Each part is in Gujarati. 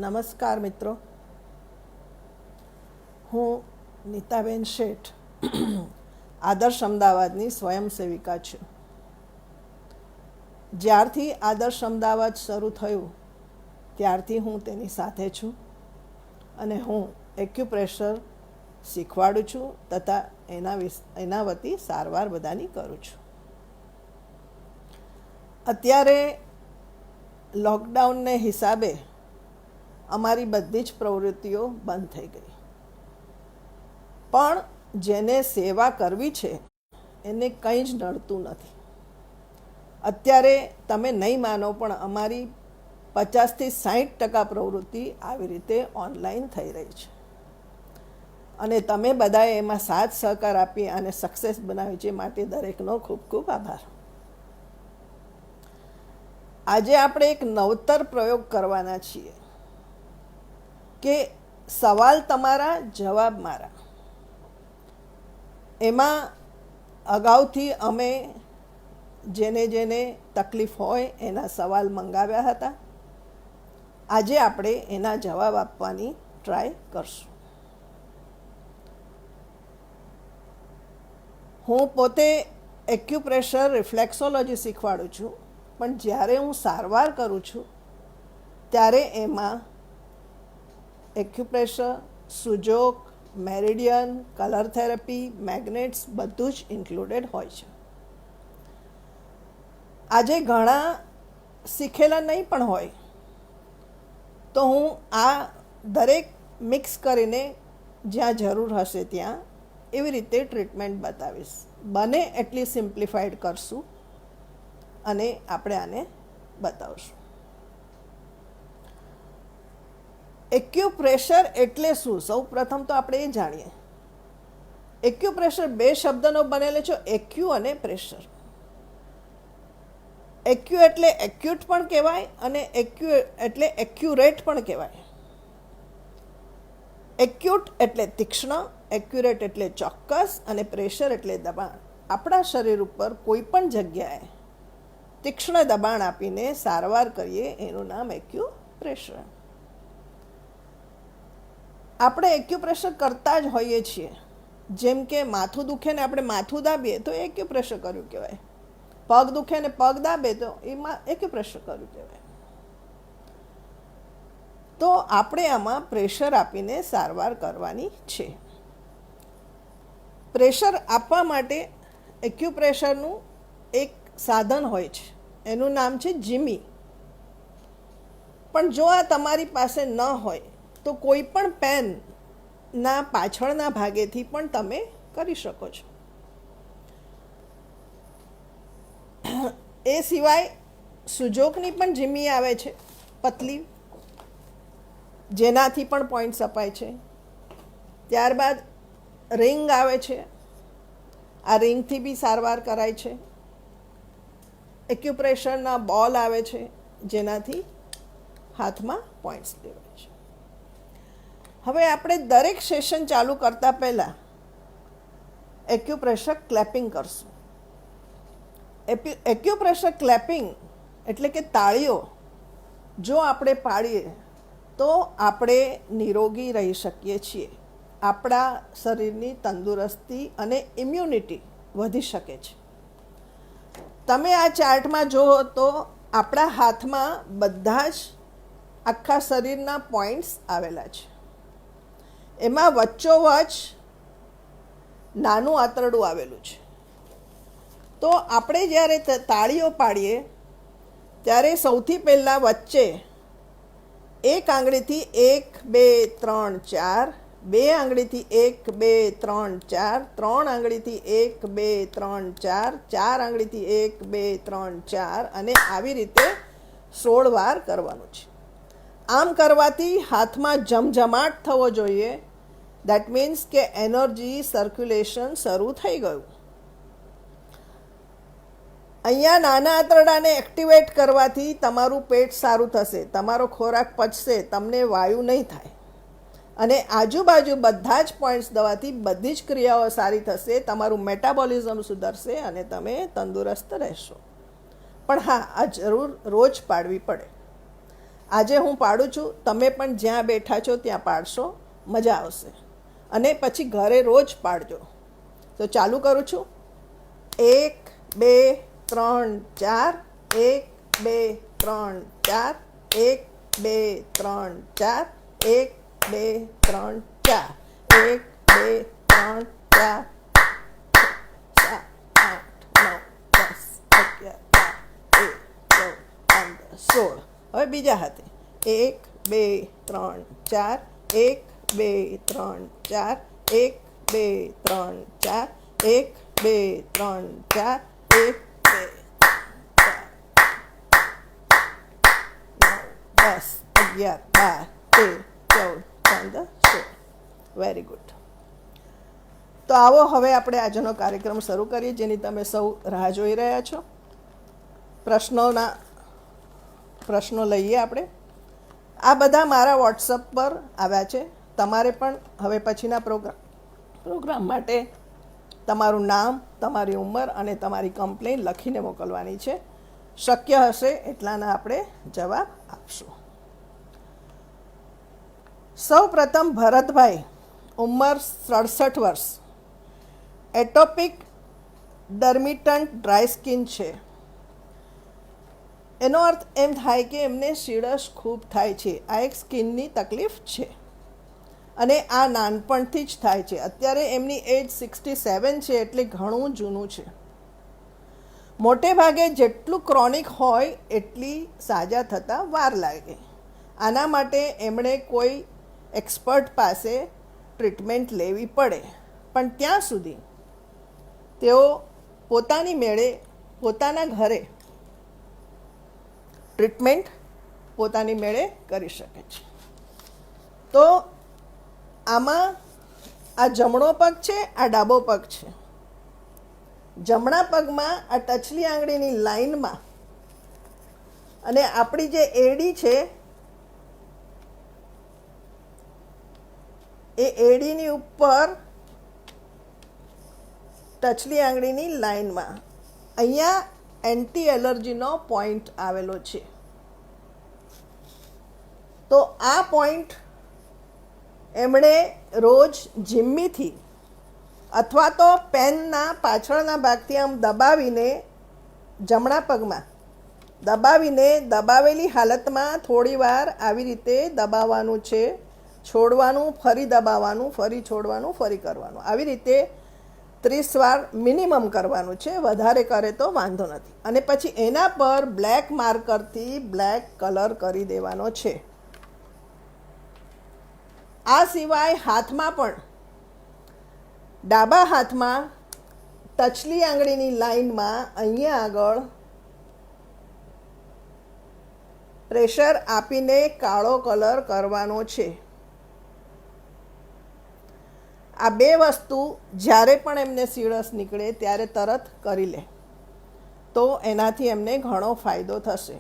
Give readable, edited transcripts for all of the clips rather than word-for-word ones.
નમસ્કાર મિત્રો, હું નીતાબેન શેઠ આદર્શ અમદાવાદની સ્વયંસેવિકા છું. જ્યારથી આદર્શ અમદાવાદ શરૂ થયું ત્યારથી હું તેની સાથે છું અને હું એક્યુપ્રેશર શીખવાડું છું તથા એના વતી સારવાર બધાની કરું છું. અત્યારે લોકડાઉનને હિસાબે અમારી બધી જ પ્રવૃત્તિઓ બંધ થઈ ગઈ, પણ જેને સેવા કરવી છે એને કંઈ જ નડતું નથી. અત્યારે તમે નહીં માનો પણ અમારી 50થી 60% પ્રવૃત્તિ આવી રીતે ઓનલાઈન થઈ રહી છે અને તમે બધાએ એમાં સાથ સહકાર આપી અને સક્સેસ બનાવી છે, માટે દરેકનો ખૂબ ખૂબ આભાર. આજે આપણે એક નવતર પ્રયોગ કરવાના છીએ કે સવાલ તમારા જવાબ મારા. એમાં અગાઉથી અમે જેને જેને તકલીફ હોય એના સવાલ મંગાવ્યા હતા. આજે આપણે એના જવાબ આપવાની ટ્રાય કરશું. હું પોતે એક્યુપ્રેશર રિફ્લેક્સોલોજી શીખવાડું છું, પણ જ્યારે હું સારવાર કરું છું ત્યારે એમાં એક્યુપ્રેશર, સુજોગ, મેરિડિયન, કલર થેરપી, મેગ્નેટ્સ બધું જ ઇન્ક્લુડેડ હોય છે. આજે ઘણા શીખેલા નહીં પણ હોય તો હું આ દરેક મિક્સ કરીને જ્યાં જરૂર હશે ત્યાં એવી રીતે ટ્રીટમેન્ટ બતાવીશ. બને એટલી સિમ્પ્લિફાઈડ કરશું અને આપણે આને બતાવશું. એક્યુપ્રેશર એટલે શું? સૌ પ્રથમ તો આપણે એ જાણીએ. એક્યુપ્રેશર બે શબ્દનો બનેલો છે, એક્યુ અને પ્રેશર. એક્યુ એટલે એક્યુટ પણ કહેવાય અને એક્યુ એટલે એક્યુરેટ પણ કહેવાય. એક્યુટ એટલે તીક્ષ્ણ, એક્યુરેટ એટલે ચોક્કસ અને પ્રેશર એટલે દબાણ. આપણા શરીર ઉપર કોઈ પણ જગ્યાએ તીક્ષ્ણ દબાણ આપીને સારવાર કરીએ એનું નામ એક્યુપ્રેશર. આપણે એક્યુપ્રેશર કરતા જ હોઈએ છીએ. જેમ કે માથું દુખે ને આપણે માથું દાબીએ તો એક્યુપ્રેશર કર્યું કહેવાય. પગ દુખે ને પગ દાબે તો એમાં એક્યુપ્રેશર કર્યું કહેવાય. તો આપણે આમાં પ્રેશર આપીને સારવાર કરવાની છે. પ્રેશર આપવા માટે એક્યુપ્રેશરનું એક સાધન હોય છે, એનું નામ છે જીમી. પણ જો આ તમારી પાસે ન હોય તો કોઈ પણ પેનના પાછળના ભાગેથી પણ તમે કરી શકો છો. એ સિવાય સુજોગની પણ જીમી આવે છે, પતલી, જેનાથી પણ પોઈન્ટ્સ અપાય છે. ત્યારબાદ રિંગ આવે છે, આ રિંગથી બી સારવાર કરાય છે. એક્યુપ્રેશરના બોલ આવે છે, જેનાથી હાથમાં પોઈન્ટ્સ લેવાય છે. હવે આપણે દરેક સેશન ચાલુ કરતાં પહેલાં એક્યુપ્રેશર ક્લેપિંગ કરશું. એક્યુપ્રેશર ક્લેપિંગ એટલે કે તાળીઓ જો આપણે પાડીએ તો આપણે નિરોગી રહી શકીએ છીએ. આપણા શરીરની તંદુરસ્તી અને ઇમ્યુનિટી વધી શકે છે. તમે આ ચાર્ટમાં જુઓ તો આપણા હાથમાં બધા જ આખા શરીરના પોઈન્ટ્સ આવેલા છે. એમાં વચ્ચોવચ નાનું આંતરડું આવેલું છે. તો આપણે જ્યારે તાળીઓ પાડીએ ત્યારે સૌથી પહેલાં વચ્ચે એક આંગળીથી 1, 2, 3, 4, બે આંગળીથી 1, 2, 3, 4, ત્રણ આંગળીથી 1, 2, 3, 4, ચાર આંગળીથી 1, 2, 3, 4 અને આવી રીતે 16 વાર કરવાનું છે. આમ કરવાથી હાથમાં જમજમાટ થવો જોઈએ. દેટ મીન્સ કે એનર્જી સર્ક્યુલેશન શરૂ થઈ ગયું. અહીંયા નાના આંતરડાને એક્ટિવેટ કરવાથી તમારું પેટ સારું થશે, તમારો ખોરાક પચશે, તમને વાયુ નહીં થાય અને આજુબાજુ બધા જ પોઈન્ટ્સ દવાથી બધી જ ક્રિયાઓ સારી થશે. તમારું મેટાબોલિઝમ સુધરશે અને તમે તંદુરસ્ત રહેશો. પણ હા, આ જરૂર રોજ પાડવી પડે. આજે હું પાડું છું, તમે પણ જ્યાં બેઠા છો ત્યાં પાડશો, મજા આવશે. અને પછી ઘરે રોજ પાડજો. તો ચાલુ કરું છું. 1 2 3 4, 1 2 3 4, 1 2 3 4, 1 2 3 4, 1 2 3 4, 7 8 9 10 11 12 13 14 15 16. હવે બીજા હાથે 1 2 3 4, 1 2 3 4, 1 2 3 4, 1 2 3 4, 1 2 10 11 12 13 14 15 16. Very good. તો આવો હવે આપણે આજનો કાર્યક્રમ શરૂ કરીએ, જેની તમે સૌ રાહ જોઈ રહ્યા છો. પ્રશ્નો લઈએ આપણે. આ બધા મારા વોટ્સઅપ પર આવ્યા છે. તમારે પણ હવે પછીના પ્રોગ્રામ માટે તમારું નામ, તમારી ઉંમર અને તમારી કમ્પ્લેન લખીને મોકલવાની છે. શક્ય હશે એટલાના આપણે જવાબ આપશું. સૌ પ્રથમ ભરતભાઈ, ઉંમર 67 વર્ષ, એટોપિક ડર્મિટન્ટ ડ્રાય સ્કિન છે. એનો અર્થ એમ થાય કે એમને શીળસ ખૂબ થાય છે. આ એક સ્કિનની તકલીફ છે અને આ નાનપણથી જ થાય છે. અત્યારે એમની એજ 67 છે, એટલે ઘણું જૂનું છે. મોટે ભાગે જેટલું ક્રોનિક હોય એટલી સાજા થતાં વાર લાગે. આના માટે એમણે કોઈ એક્સપર્ટ પાસે ટ્રીટમેન્ટ લેવી પડે, પણ ત્યાં સુધી તેઓ પોતાની મેળે પોતાના ઘરે ટ્રીટમેન્ટ પોતાની મેળે કરી શકે છે. તો આમાં આ જમણો પગ છે, આ ડાબો પગ છે. જમણા પગમાં આ ટચલી આંગળીની લાઈનમાં અને આપણી જે એડી છે એ એડીની ઉપર ટચલી આંગળીની લાઈનમાં અહીંયા એન્ટી એલર્જીનો પોઈન્ટ આવેલો છે. તો આ પોઈન્ટ એમણે રોજ જીમ્મીથી અથવા તો પેનના પાછળના ભાગથી આમ દબાવીને જમણા પગમાં દબાવેલી હાલતમાં થોડી વાર આવી રીતે દબાવવાનું છે. છોડવાનું, ફરી દબાવવાનું, ફરી છોડવાનું, ફરી કરવાનું. આવી રીતે 30 વાર મિનિમમ કરવાનું છે. વધારે કરે તો વાંધો નથી. અને પછી એના પર બ્લેક માર્કરથી બ્લેક કલર કરી દેવાનો છે. આ સિવાય હાથમાં પણ ડાબા હાથમાં ટચલી આંગળીની લાઈનમાં અહીંયા આગળ પ્રેશર આપીને કાળો કલર કરવાનો છે. આ બે વસ્તુ જ્યારે પણ એમને શીળસ નીકળે ત્યારે તરત કરી લે તો એનાથી એમને ઘણો ફાયદો થશે.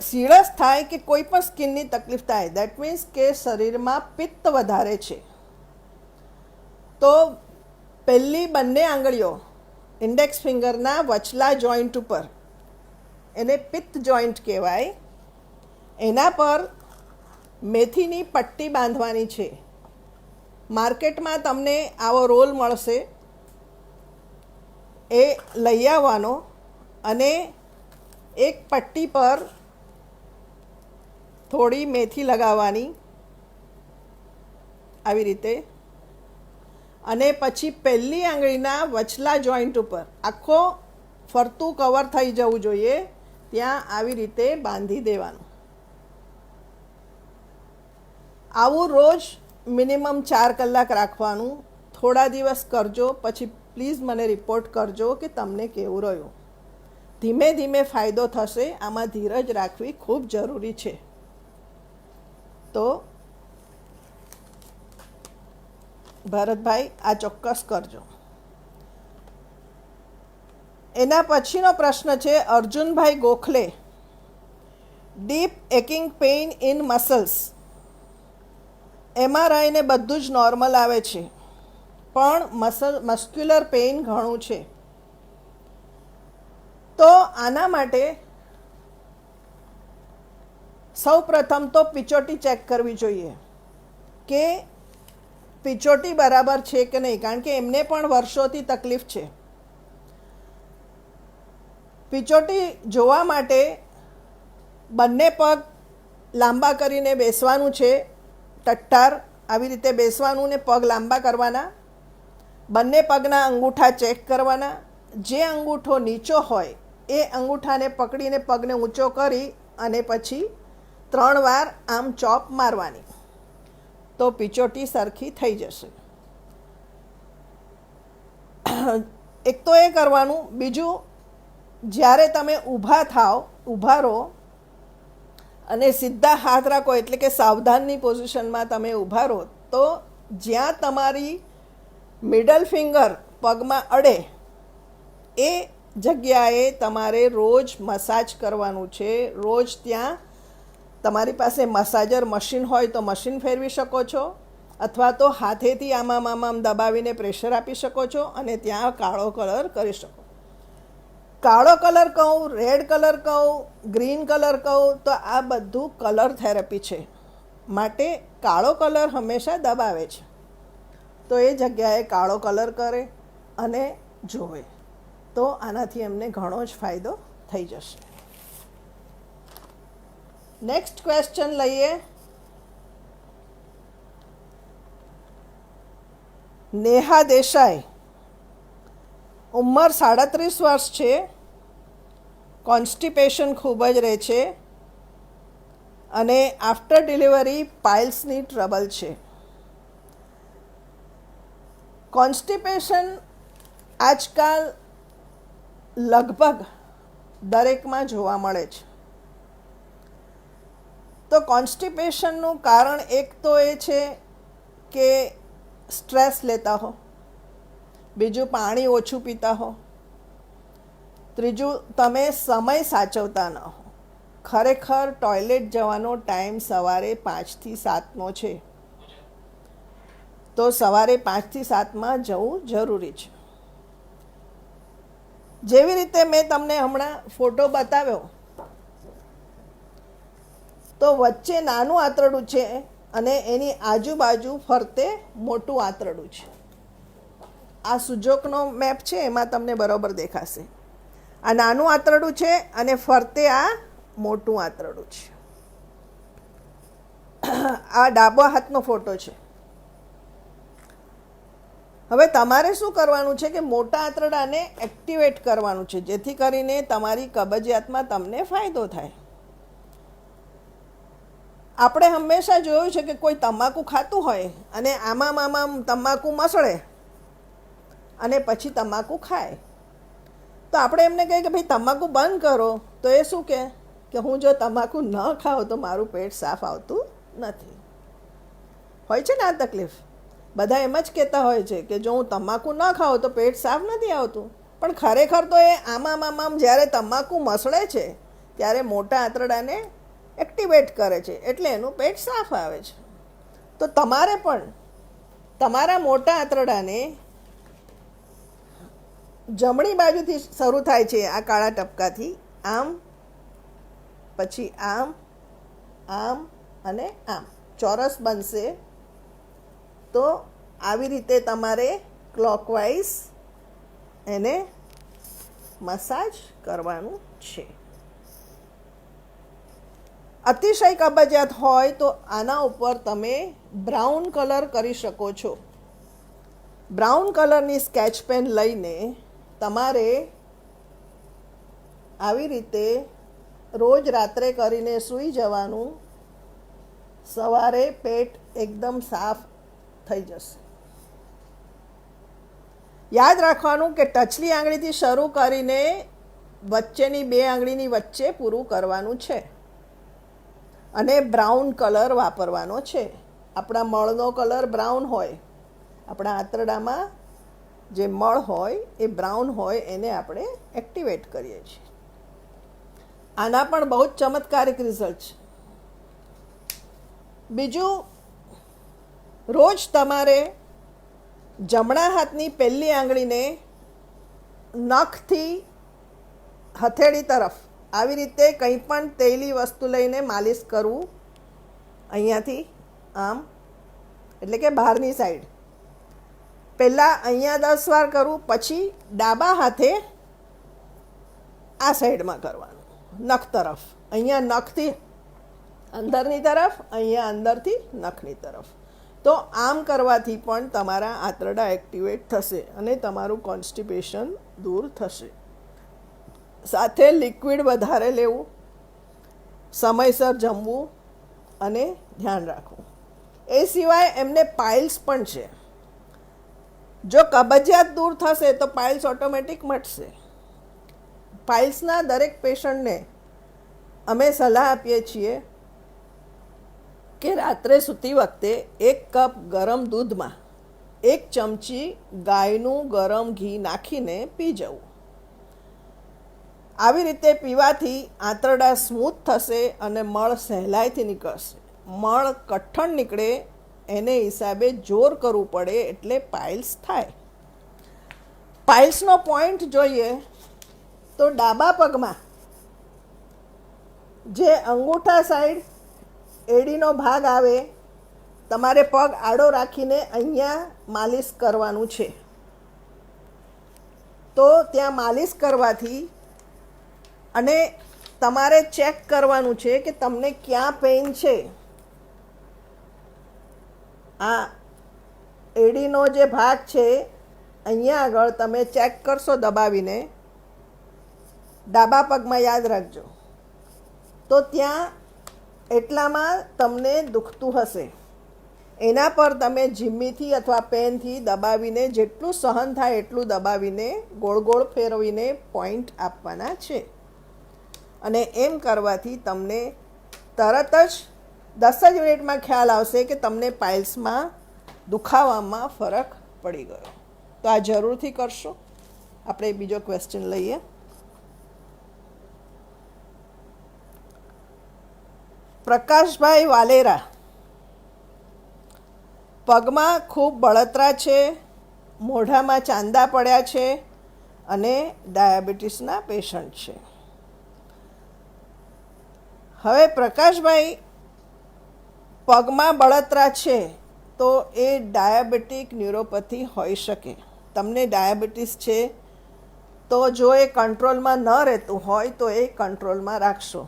શીળસ થાય કે કોઈ પણ સ્કિનની તકલીફ થાય, દેટ મીન્સ કે શરીરમાં પિત્ત વધારે છે. તો પહેલી બંને આંગળીઓ ઇન્ડેક્સ ફિંગરના વચલા જોઈન્ટ ઉપર, એને પિત્ત જોઈન્ટ કહેવાય, એના પર મેથીની પટ્ટી બાંધવાની છે. માર્કેટમાં તમને આવો રોલ મળશે, એ લઈ આવવાનો અને એક પટ્ટી પર થોડી મેથી લગાવવાની આવી રીતે, અને પછી પહેલી આંગળીના વચલા જોઈન્ટ ઉપર આખો ફરતું કવર થઈ જવું જોઈએ ત્યાં આવી રીતે બાંધી દેવાનું. આવું રોજ મિનિમમ 4 કલાક રાખવાનું. થોડા દિવસ કરજો, પછી પ્લીઝ મને રિપોર્ટ કરજો કે તમને કેવું રહ્યું. ધીમે ધીમે ફાયદો થશે. આમાં ધીરજ રાખવી ખૂબ જરૂરી છે. તો ભરતભાઈ આ ચોક્કસ કરજો. એના પછીનો પ્રશ્ન છે Arjunbhai Gokhale, deep aching pain in muscles. MRI ને બધું જ નોર્મલ આવે છે, પણ મસ્ક્યુલર પેઇન ઘણું છે. તો આના માટે સૌ પ્રથમ તો પિચોટી ચેક કરવી જોઈએ કે પિચોટી બરાબર છે કે નહીં, કારણ કે એમને પણ વર્ષોથી તકલીફ છે. પિચોટી જોવા માટે બંને પગ લાંબા કરીને બેસવાનું છે, ટટ્ટાર આવી રીતે બેસવાનું ને પગ લાંબા કરવાના. બંને પગના અંગૂઠા ચેક કરવાના. જે અંગૂઠો નીચો હોય એ અંગૂઠાને પકડીને પગને ઊંચો કરી અને પછી 3 વાર આમ ચોપ મારવાની, તો પિચોટી સરખી થઈ જશે. એક તો એ કરવાનું. બીજું, જ્યારે તમે ઊભા રહો અને સીધા હાથ રાખો, એટલે કે સાવધાનની પોઝિશનમાં તમે ઊભા રહો, તો જ્યાં તમારી મિડલ ફિંગર પગમાં અડે એ જગ્યાએ તમારે રોજ મસાજ કરવાનું છે. રોજ ત્યાં તમારી પાસે મસાજર મશીન હોય તો મશીન ફેરવી શકો છો, અથવા તો હાથેથી આમ દબાવીને પ્રેશર આપી શકો છો અને ત્યાં કાળો કલર કરી શકો. કાળો કલર કહું, રેડ કલર કહું, ગ્રીન કલર કહું, તો આ બધું કલર થેરપી છે. માટે કાળો કલર હંમેશા દબાવે છે, તો એ જગ્યાએ કાળો કલર કરે અને જોવે, તો આનાથી એમને ઘણો જ ફાયદો થઈ જશે. નેક્સ્ટ ક્વેશ્ચન લઈએ. નેહા દેસાઈ, ઉંમર 37 વર્ષ છે, કોન્સ્ટિપેશન ખૂબ જ રહે છે અને આફ્ટર ડિલિવરી પાઇલ્સની ટ્રબલ છે. કોન્સ્ટિપેશન આજકાલ લગભગ દરેકમાં જોવા મળે છે. તો કોન્સ્ટિપેશનનું કારણ એક તો એ છે કે સ્ટ્રેસ લેતા હો, બીજું પાણી ઓછું પીતા હો, ત્રીજું તમે સમય સાચવતા ન હો. ખરેખર ટોયલેટ જવાનો ટાઈમ સવારે 5 થી 7નો છે, તો સવારે 5 થી 7માં જવું જરૂરી છે. જેવી રીતે મેં તમને હમણાં ફોટો બતાવ્યો, તો વચ્ચે નાનું આંતરડું છે અને એની આજુબાજુ ફરતે મોટું આંતરડું છે. આ સુજોકનો મેપ છે, એમાં તમને બરાબર દેખાશે. આ નાનું આંતરડું છે અને ફરતે આ મોટું આંતરડું છે. આ ડાબા હાથનો ફોટો છે. હવે તમારે શું કરવાનું છે કે મોટા આંતરડાને એક્ટિવેટ કરવાનું છે, જેથી કરીને તમારી કબજિયાતમાં તમને ફાયદો થાય. આપણે હંમેશા જોયું છે કે કોઈ તમાકુ ખાતું હોય અને આમાં તમાકુ મસળે અને પછી તમાકુ ખાય, તો આપણે એમને કહીએ કે ભાઈ તમાકુ બંધ કરો, તો એ શું કે હું જો તમાકુ ન ખાઉં તો મારું પેટ સાફ આવતું નથી. હોય છે ને આ તકલીફ. બધા એમ જ કહેતા હોય છે કે જો હું તમાકુ ન ખાઉં તો પેટ સાફ નથી આવતું, પણ ખરેખર તો એ આમ જ્યારે તમાકુ મસળે છે ત્યારે મોટા આંતરડાને એક્ટિવેટ કરે છે, એટલે એનું પેટ સાફ આવે છે. તો તમારે પણ તમારા મોટા આંતરડાને જમણી બાજુથી શરૂ થાય છે, આ કાળા ટપકાથી, આમ, પછી આમ, આમ અને આમ ચોરસ બનશે. તો આવી રીતે તમારે ક્લોકવાઇઝ એને મસાજ કરવાનું છે. અતિશય કબજિયાત હોય તો આના ઉપર તમે બ્રાઉન કલર કરી શકો છો. બ્રાઉન કલરની સ્કેચ પેન લઈને તમારે આવી રીતે રોજ રાત્રે કરીને સૂઈ જવાનું. સવારે પેટ એકદમ સાફ થઈ જશે. યાદ રાખવાનું કે ટચલી આંગળીથી શરૂ કરીને વચ્ચેની 2 આંગળીની વચ્ચે પૂરું કરવાનું છે અને બ્રાઉન કલર વાપરવાનો છે. આપણા મળનો કલર બ્રાઉન હોય, આપણા આંતરડામાં જે મળ હોય એ બ્રાઉન હોય, એને આપણે એક્ટિવેટ કરીએ છીએ. આના પણ બહુ જ ચમત્કારિક રિઝલ્ટ છે. બીજું, રોજ તમારે જમણા હાથની પહેલી આંગળીને નખથી હથેળી તરફ આવી રીતે કંઈ પણ તેલી વસ્તુ લઈને માલિશ કરવું, અહીંયાથી આમ, એટલે કે બહારની સાઈડ. પહેલાં અહીંયા 10 વાર કરવું, પછી ડાબા હાથે આ સાઈડમાં કરવાનું, નખ તરફ. અહીંયા નખથી અંદરની તરફ, અહીંયા અંદરથી નખની તરફ. તો આમ કરવાથી પણ તમારા આંતરડા એક્ટિવેટ થશે અને તમારું કોન્સ્ટિપેશન દૂર થશે. સાથે લિક્વિડ વધારે લેવું, સમયસર જમવું અને ધ્યાન રાખવું. એ સિવાય એમને પાઇલ્સ પણ છે. જો કબજિયાત દૂર થશે તો પાઇલ્સ ઓટોમેટિક મટશે. પાઇલ્સના દરેક પેશન્ટને અમે સલાહ આપીએ છીએ કે રાત્રે સૂતી વખતે 1 કપ ગરમ દૂધમાં 1 ચમચી ગાયનું ગરમ ઘી નાખીને પી જવું. આવી રીતે પીવાથી આંતરડા સ્મૂથ થશે અને મળ સહેલાઈથી નીકળશે. મળ કઠણ નીકળે એને હિસાબે જોર કરવું પડે એટલે પાઇલ્સ થાય. પાઇલ્સનો પોઈન્ટ જોઈએ તો ડાબા પગમાં જે અંગૂઠા સાઈડ એડીનો ભાગ આવે, તમારે પગ આડો રાખીને અહીંયા માલિશ કરવાનું છે. તો ત્યાં માલિશ કરવાથી અને તમારે ચેક કરવાનું છે કે તમને ક્યાં પેઇન છે. આ એડીનો જે ભાગ છે અહીંયા આગળ તમે ચેક કરશો દબાવીને, ડાબા પગમાં યાદ રાખજો, તો ત્યાં એટલામાં તમને દુખતું હશે. એના પર તમે જીમ્મીથી અથવા પેનથી દબાવીને જેટલું સહન થાય એટલું દબાવીને ગોળ ગોળ ફેરવીને પોઈન્ટ આપવાના છે. અને એમ કરવાથી તમને તરત જ 10 જ મિનિટમાં ખ્યાલ આવશે કે તમને પાઇલ્સમાં દુખાવામાં ફરક પડી ગયો. તો આ જરૂરથી કરશો. આપણે બીજો ક્વેશ્ચન લઈએ. પ્રકાશભાઈ વાલેરા, પગમાં ખૂબ બળતરા છે, મોઢામાં ચાંદા પડ્યા છે અને ડાયાબિટીસના પેશન્ટ છે. હવે પ્રકાશભાઈ, પગમાં બળતરા છે તો એ ડાયાબિટીક ન્યુરોપેથી હોઈ શકે. તમને ડાયાબિટીસ છે તો જો એ કંટ્રોલમાં ન રહેતું હોય તો એ કંટ્રોલમાં રાખશો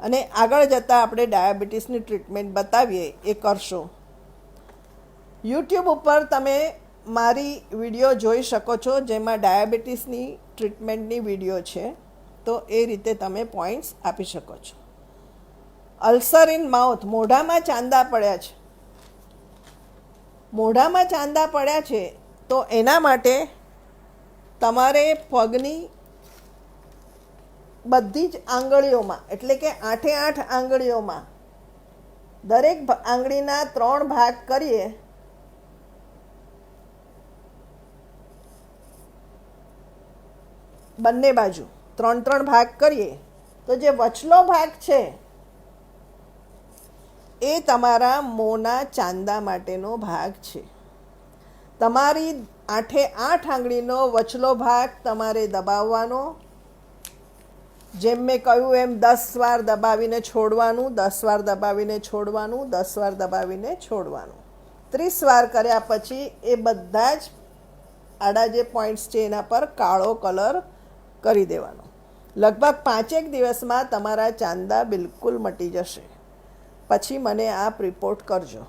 અને આગળ જતાં આપણે ડાયાબિટીસની ટ્રીટમેન્ટ બતાવીએ એ કરશો. યુટ્યુબ ઉપર તમે મારી વિડીયો જોઈ શકો છો જેમાં ડાયાબિટીસની ટ્રીટમેન્ટની વિડીયો છે. તો એ રીતે તમે પોઈન્ટ્સ આપી શકો છો. અલ્સર ઇન માઉથ, મોઢામાં ચાંદા પડ્યા છે. મોઢામાં ચાંદા પડ્યા છે તો એના માટે તમારે પગની બધી જ આંગળીઓમાં, એટલે કે 8 આંગળીઓમાં દરેક આંગળીના 3 ભાગ કરીએ. બંને બાજુ 3 ભાગ કરીએ તો જે વચલો ભાગ છે એ તમારા મોંના ચાંદા માટેનો ભાગ છે. તમારી 8 આંગળીનો વચલો ભાગ તમારે દબાવવાનો. જેમ મેં કહ્યું એમ 10 વાર દબાવીને છોડવાનું, 10 વાર દબાવીને છોડવાનું, 10 વાર દબાવીને છોડવાનું. 30 વાર કર્યા પછી એ બધા જ આડા જે પોઈન્ટ્સ છે એના પર કાળો કલર કરી દેવાનો. લગભગ 5 દિવસમાં તમારા ચાંદા બિલકુલ મટી જશે. પછી મને આપ રિપોર્ટ કરજો.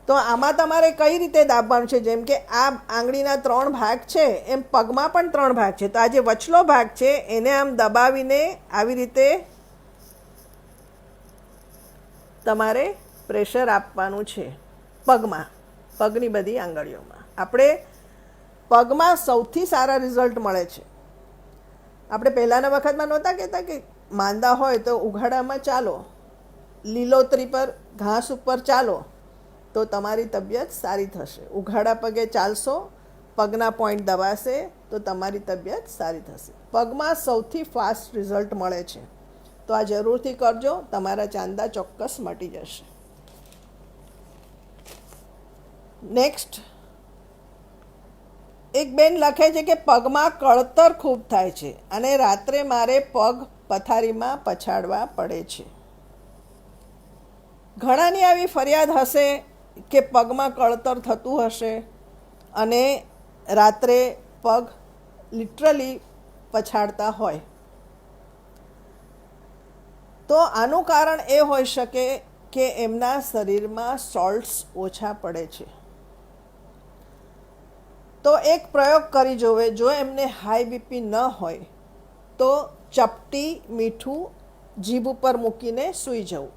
તો આમાં તમારે કઈ રીતે દાબવાનું છે? જેમ કે આ આંગળીના 3 ભાગ છે એમ પગમાં પણ 3 ભાગ છે. તો આ જે વચલો ભાગ છે એને આમ દબાવીને આવી રીતે તમારે પ્રેશર આપવાનું છે પગમાં, પગની બધી આંગળીઓમાં. આપણે પગમાં સૌથી સારા રિઝલ્ટ મળે છે. આપણે પહેલાંના વખતમાં નહોતા કહેતા કે માંદા હોય તો ઉઘાડામાં ચાલો, લીલોતરી પર ઘાસ ઉપર ચાલો તો તમારી તબિયત સારી થશે. ઉઘાડા પગે ચાલશો, પગના પોઈન્ટ દબાશે તો તમારી તબિયત સારી થશે. પગમાં સૌથી ફાસ્ટ રિઝલ્ટ મળે છે. તો આ જરૂરથી કરજો, તમારા ચાંદા ચોક્કસ મટી જશે. નેક્સ્ટ, એક બેન લખે છે કે પગમાં કળતર ખૂબ થાય છે અને રાત્રે મારે પગ પથારીમાં પછાડવા પડે છે. ઘણાની આવી ફરિયાદ હશે કે પગમાં કળતર થતું હશે અને રાત્રે પગ લિટરલી પછાડતા હોય. તો આનું કારણ એ હોઈ શકે કે એમના શરીરમાં સોલ્ટ્સ ઓછા પડે છે. તો એક પ્રયોગ કરી જોવે. જો એમને હાઈ બીપી ન હોય તો ચપટી મીઠું જીભ ઉપર મૂકીને સૂઈ જવું.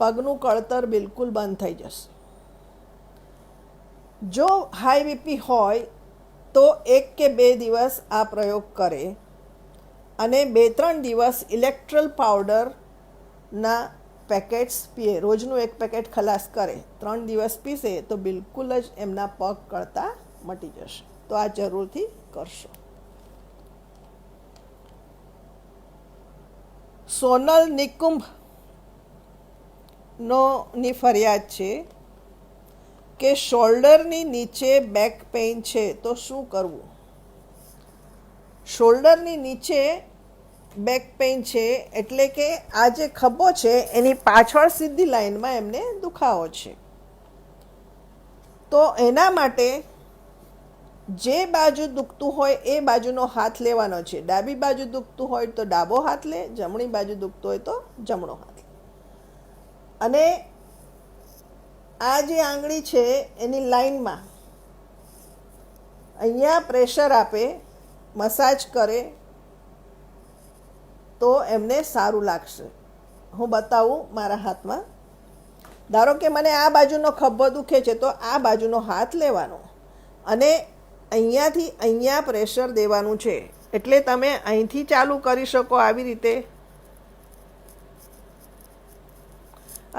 પગનું કળતર બિલકુલ બંધ થઈ જશે. જો હાઈ બીપી હોય તો 1 કે 2 દિવસ આ પ્રયોગ કરે અને 2-3 દિવસ ઇલેક્ટ્રોલ પાવડરના પેકેટ્સ પીએ. રોજનું 1 પેકેટ ખલાસ કરે, 3 દિવસ પીશે તો બિલકુલ જ એમના પગ કળતા મટી જશે. તો આ જરૂરથી કરશો. સોનલ નિકુંભ ની ફરિયાદ છે કે શોલ્ડરની નીચે બેક પેઇન છે તો શું કરવું. શોલ્ડરની નીચે બેક પેઇન છે એટલે કે આ જે ખભો છે એની પાછળ સીધી લાઈનમાં એમને દુખાવો છે. તો એના માટે જે બાજુ દુખતું હોય એ બાજુનો હાથ લેવાનો છે. ડાબી બાજુ દુખતું હોય તો ડાબો હાથ લે, જમણી બાજુ દુખતું હોય તો જમણો હાથ લે. અને આ જે આંગળી છે એની લાઈનમાં અહીંયા પ્રેશર આપે, મસાજ કરે તો એમને સારું લાગશે. હું બતાવું મારા હાથમાં. ધારો કે મને આ બાજુનો ખભો દુખે છે તો આ બાજુનો હાથ લેવાનો અને અહીંયાથી અહીંયા પ્રેશર દેવાનું છે. એટલે તમે અહીંથી ચાલુ કરી શકો આવી રીતે,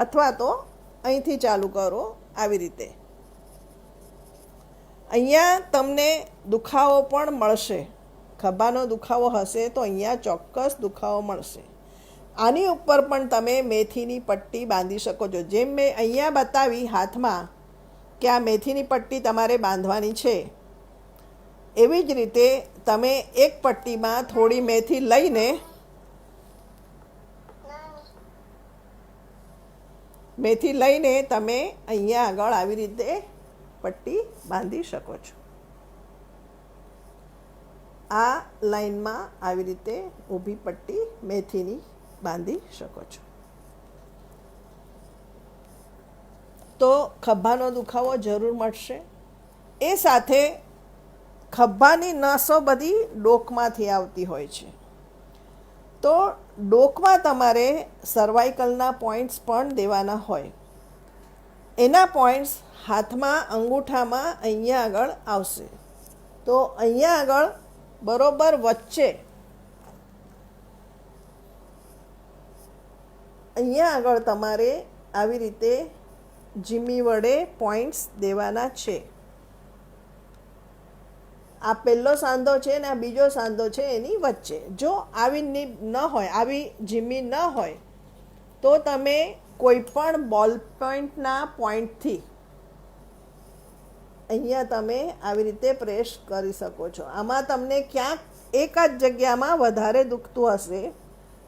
અથવા તો અહીંથી ચાલુ કરો આવી રીતે. અહીંયા તમને દુખાવો પણ મળશે. ખભાનો દુખાવો હશે તો અહીંયા ચોક્કસ દુખાવો મળશે. આની ઉપર પણ તમે મેથીની પટ્ટી બાંધી શકો છો. જેમ મેં અહીંયા બતાવી હાથમાં કે આ મેથીની પટ્ટી તમારે બાંધવાની છે, એવી જ રીતે તમે એક પટ્ટીમાં થોડી મેથી લઈને તમે અહીંયા આગળ આવી રીતે પટ્ટી બાંધી શકો છો. આ લાઈનમાં આવી રીતે ઊભી પટ્ટી મેથીની બાંધી શકો છો. તો ખભાનો દુખાવો જરૂર મળશે. એ સાથે ખભાની નસો બધી ડોકમાંથી આવતી હોય છે. તો ડોકમાં તમારે સર્વાઇકલના પોઈન્ટ્સ પણ દેવાના હોય. એના પોઈન્ટ્સ હાથમાં અંગૂઠામાં અહીંયા આગળ આવશે. તો અહીંયા આગળ બરોબર વચ્ચે અહીંયા આગળ તમારે આવી રીતે જીમી વડે પોઈન્ટ્સ દેવાના છે. આ પહેલો સાંધો છે ને આ બીજો સાંધો છે એની વચ્ચે. જો આવી ન હોય, આવી જીમી ન હોય તો તમે કોઈ પણ બોલ પોઈન્ટના પોઈન્ટથી અહીંયા તમે આવી રીતે પ્રેસ કરી શકો છો. આમાં તમને ક્યાંક એક જ જગ્યામાં વધારે દુખતું હશે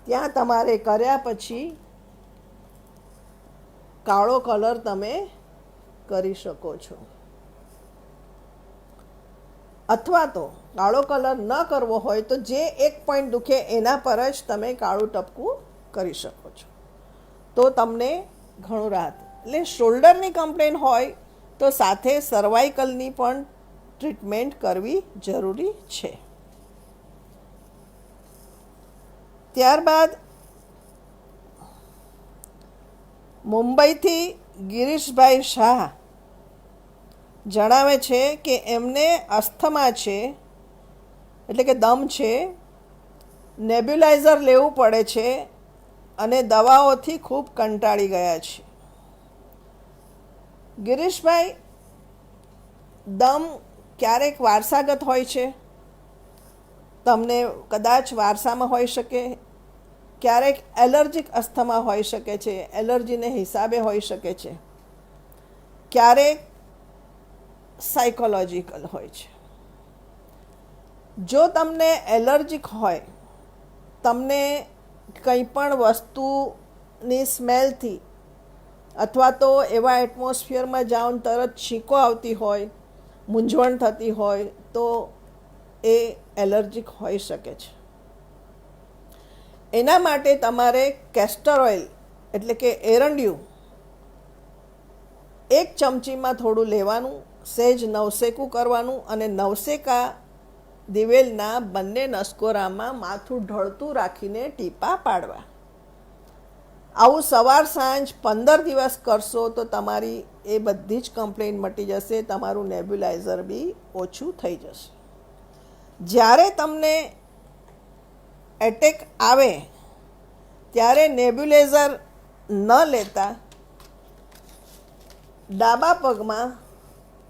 ત્યાં તમારે કર્યા પછી કાળો કલર તમે કરી શકો છો. અથવા તો કાળો કલર ન કરવો હોય તો જે એક પોઈન્ટ દુખે એના પર જ તમે કાળું ટપકું કરી શકો છો. તો તમને ઘણું રાહત. એટલે શોલ્ડરની કમ્પ્લેન હોય તો સાથે સર્વાઇકલની પણ ટ્રીટમેન્ટ કરવી જરૂરી છે. ત્યારબાદ મુંબઈથી ગિરીશભાઈ શાહ જણાવે છે કે એમને અસ્થમા છે, એટલે કે દમ છે, નેબ્યુલાઇઝર લેવું પડે છે અને દવાઓથી ખૂબ કંટાળી ગયા છે. ગિરીશભાઈ, દમ ક્યારેક વારસાગત હોય છે, તમને કદાચ વારસામાં હોઈ શકે, ક્યારેક એલર્જીક અસ્થમા હોઈ શકે છે, એલર્જીને હિસાબે હોઈ શકે છે, ક્યારેક સાયકોલોજીકલ હોય છે. જો તમને એલર્જીક હોય તમને કંઈ પણ વસ્તુની સ્મેલથી અથવા તો એવા એટમોસ્ફિયરમાં જાઓ ને તરત છીંકો આવતી હોય, મૂંઝવણ થતી હોય તો એ એલર્જીક હોઈ શકે છે. એના માટે તમારે કેસ્ટર ઓઇલ એટલે કે એરંડિયું 1 ચમચીમાં થોડું લેવાનું, સહેજ નવસેકું કરવાનું અને નવસેકા દિવેલના બંને નસકોરામાં માથું ઢળતું રાખીને ટીપા પાડવા. આવું સવાર સાંજ 15 દિવસ કરશો તો તમારી એ બધી જ કમ્પ્લેન મટી જશે, તમારું નેબ્યુલાઇઝર બી ઓછું થઈ જશે. જ્યારે તમને એટેક આવે ત્યારે નેબ્યુલાઇઝર ન લેતા ડાબા પગમાં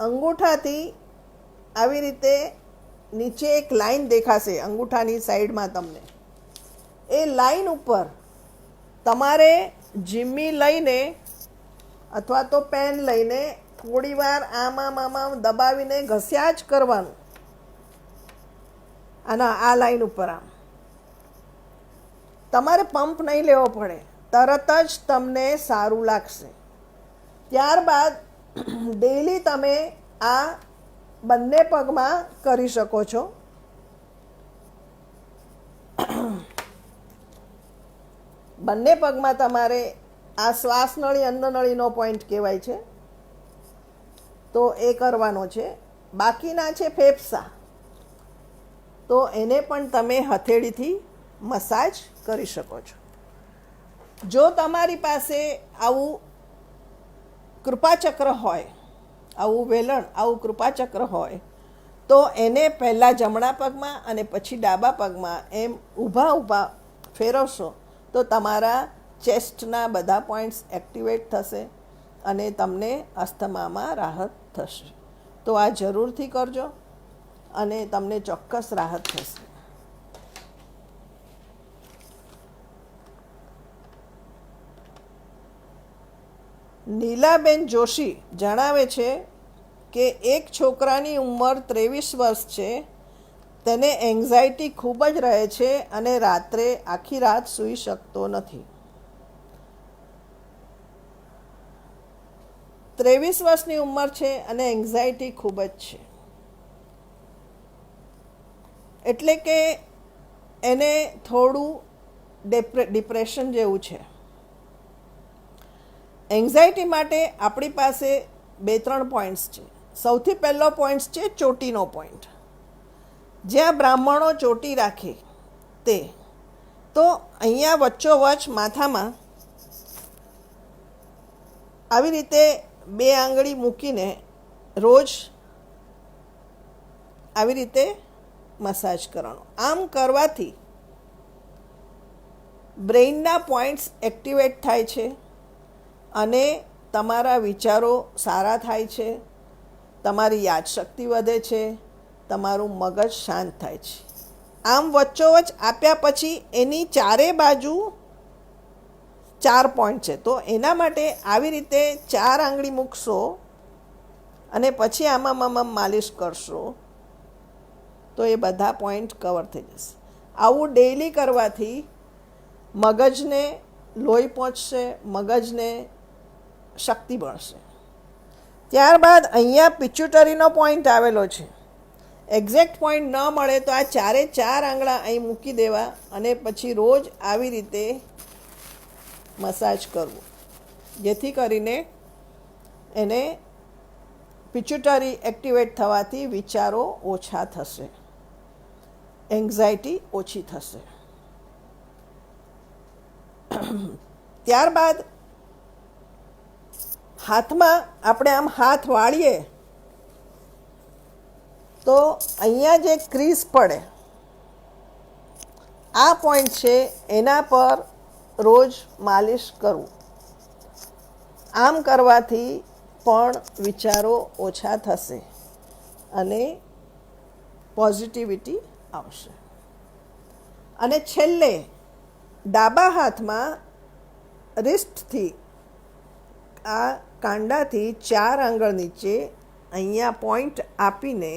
અંગૂઠાથી આવી રીતે નીચે એક લાઈન દેખાશે અંગૂઠાની સાઈડમાં તમને. એ લાઈન ઉપર તમારે જીમ્મી લઈને અથવા તો પેન લઈને થોડી વાર આમાં દબાવીને ઘસ્યા જ કરવાનું. આ લાઈન ઉપર તમારે પંપ નહીં લેવો પડે, તરત જ તમને સારું લાગશે. ત્યારબાદ ડેઈલી તમે આ બંને પગમાં કરી શકો છો. બંને પગમાં તમારે આ શ્વાસનળી અન્નનળીનો પોઈન્ટ કહેવાય છે તો એ કરવાનો છે. બાકીના છે ફેફસા, તો એને પણ તમે હથેળીથી મસાજ કરી શકો છો. જો તમારી પાસે આવું કૃપાચક્ર હોય, આવું વેલણ, આવું કૃપાચક્ર હોય તો એને પહેલાં જમણા પગમાં અને પછી ડાબા પગમાં એમ ઊભા ફેરવશો તો તમારા ચેસ્ટના બધા પોઈન્ટ્સ એક્ટિવેટ થશે અને તમને અસ્થમામાં રાહત થશે. તો આ જરૂરથી કરજો અને તમને ચોક્કસ રાહત થશે. નીલાબેન જોશી જણાવે છે કે એક છોકરાની ઉંમર 23 વર્ષ છે, તેને એન્ઝાયટી ખૂબ જ રહે છે અને રાત્રે આખી રાત સૂઈ શકતો નથી. 23 વર્ષની ઉંમર છે અને એન્ઝાયટી ખૂબ જ છે, એટલે કે એને થોડું ડિપ્રેશન જેવું છે. એન્ઝાયટી માટે આપણી પાસે 2-3 પોઈન્ટ્સ છે. સૌથી પહેલો પોઈન્ટ છે ચોટીનો પોઈન્ટ, જ્યાં બ્રાહ્મણો ચોટી રાખે તે. તો અહીંયા વચ્ચોવચ માથામાં આવી રીતે 2 આંગળી મૂકીને રોજ આવી રીતે મસાજ કરવાનો. આમ કરવાથી બ્રેઇનના પોઈન્ટ્સ એક્ટિવેટ થાય છે અને તમારા વિચારો સારા થાય છે, તમારી યાદશક્તિ વધે છે, તમારું મગજ શાંત થાય છે. આમ વચ્ચોવચ આપ્યા પછી એની ચારે બાજુ 4 પોઈન્ટ છે, તો એના માટે આવી રીતે 4 આંગળી મૂકશો અને પછી આમાં માલિશ કરશો તો એ બધા પોઈન્ટ કવર થઈ જશે. આવું ડેઈલી કરવાથી મગજને લોહી પહોંચશે, મગજને શક્તિ મળશે. ત્યારબાદ અહીંયા પિચ્યુટરીનો પોઈન્ટ આવેલો છે. એક્ઝેક્ટ પોઈન્ટ ન મળે તો આ 4 આંગળા અહીં મૂકી દેવા અને પછી રોજ આવી રીતે મસાજ કરવું, જેથી કરીને એને પિચ્યુટરી એક્ટિવેટ થવાથી વિચારો ઓછા થશે, એન્ઝાયટી ઓછી થશે. ત્યારબાદ હાથમાં આપણે આમ હાથ વાળીએ તો અહીંયા જે ક્રીઝ પડે આ પોઈન્ટ છે, એના પર રોજ માલિશ કરવું. આમ કરવાથી પણ વિચારો ઓછા થશે અને પોઝિટિવિટી આવશે. અને છેલ્લે ડાબા હાથમાં રિસ્ટથી આ કાંડાથી 4 આંગળ નીચે અહીંયા પોઈન્ટ આપીને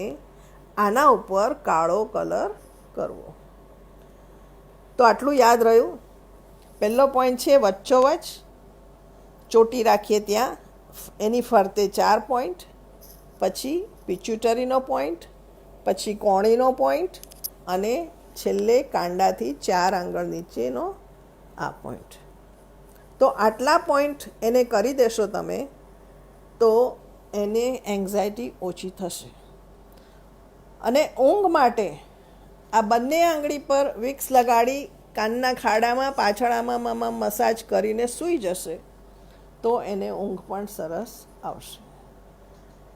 આના ઉપર કાળો કલર કરવો. તો તો આટલું યાદ રહ્યું. પહેલો પોઈન્ટ છે વચ્ચોવચ, ચોટી રાખીએ ત્યાં, એની ફરતે 4 પોઈન્ટ, પછી પિચ્યુટરીનો પોઈન્ટ, પછી કોણીનો પોઈન્ટ અને છેલ્લે કાંડાથી 4 આંગળ નીચેનો આ પોઈન્ટ. તો આટલા પોઈન્ટ એને કરી દેશો તમે તો એને એન્ઝાયટી ઓછી થશે. અને ઊંઘ માટે આ બંને આંગળી પર વિક્સ લગાડી કાનના ખાડામાં પાછળામાં મસાજ કરીને સૂઈ જશે તો એને ઊંઘ પણ સરસ આવશે.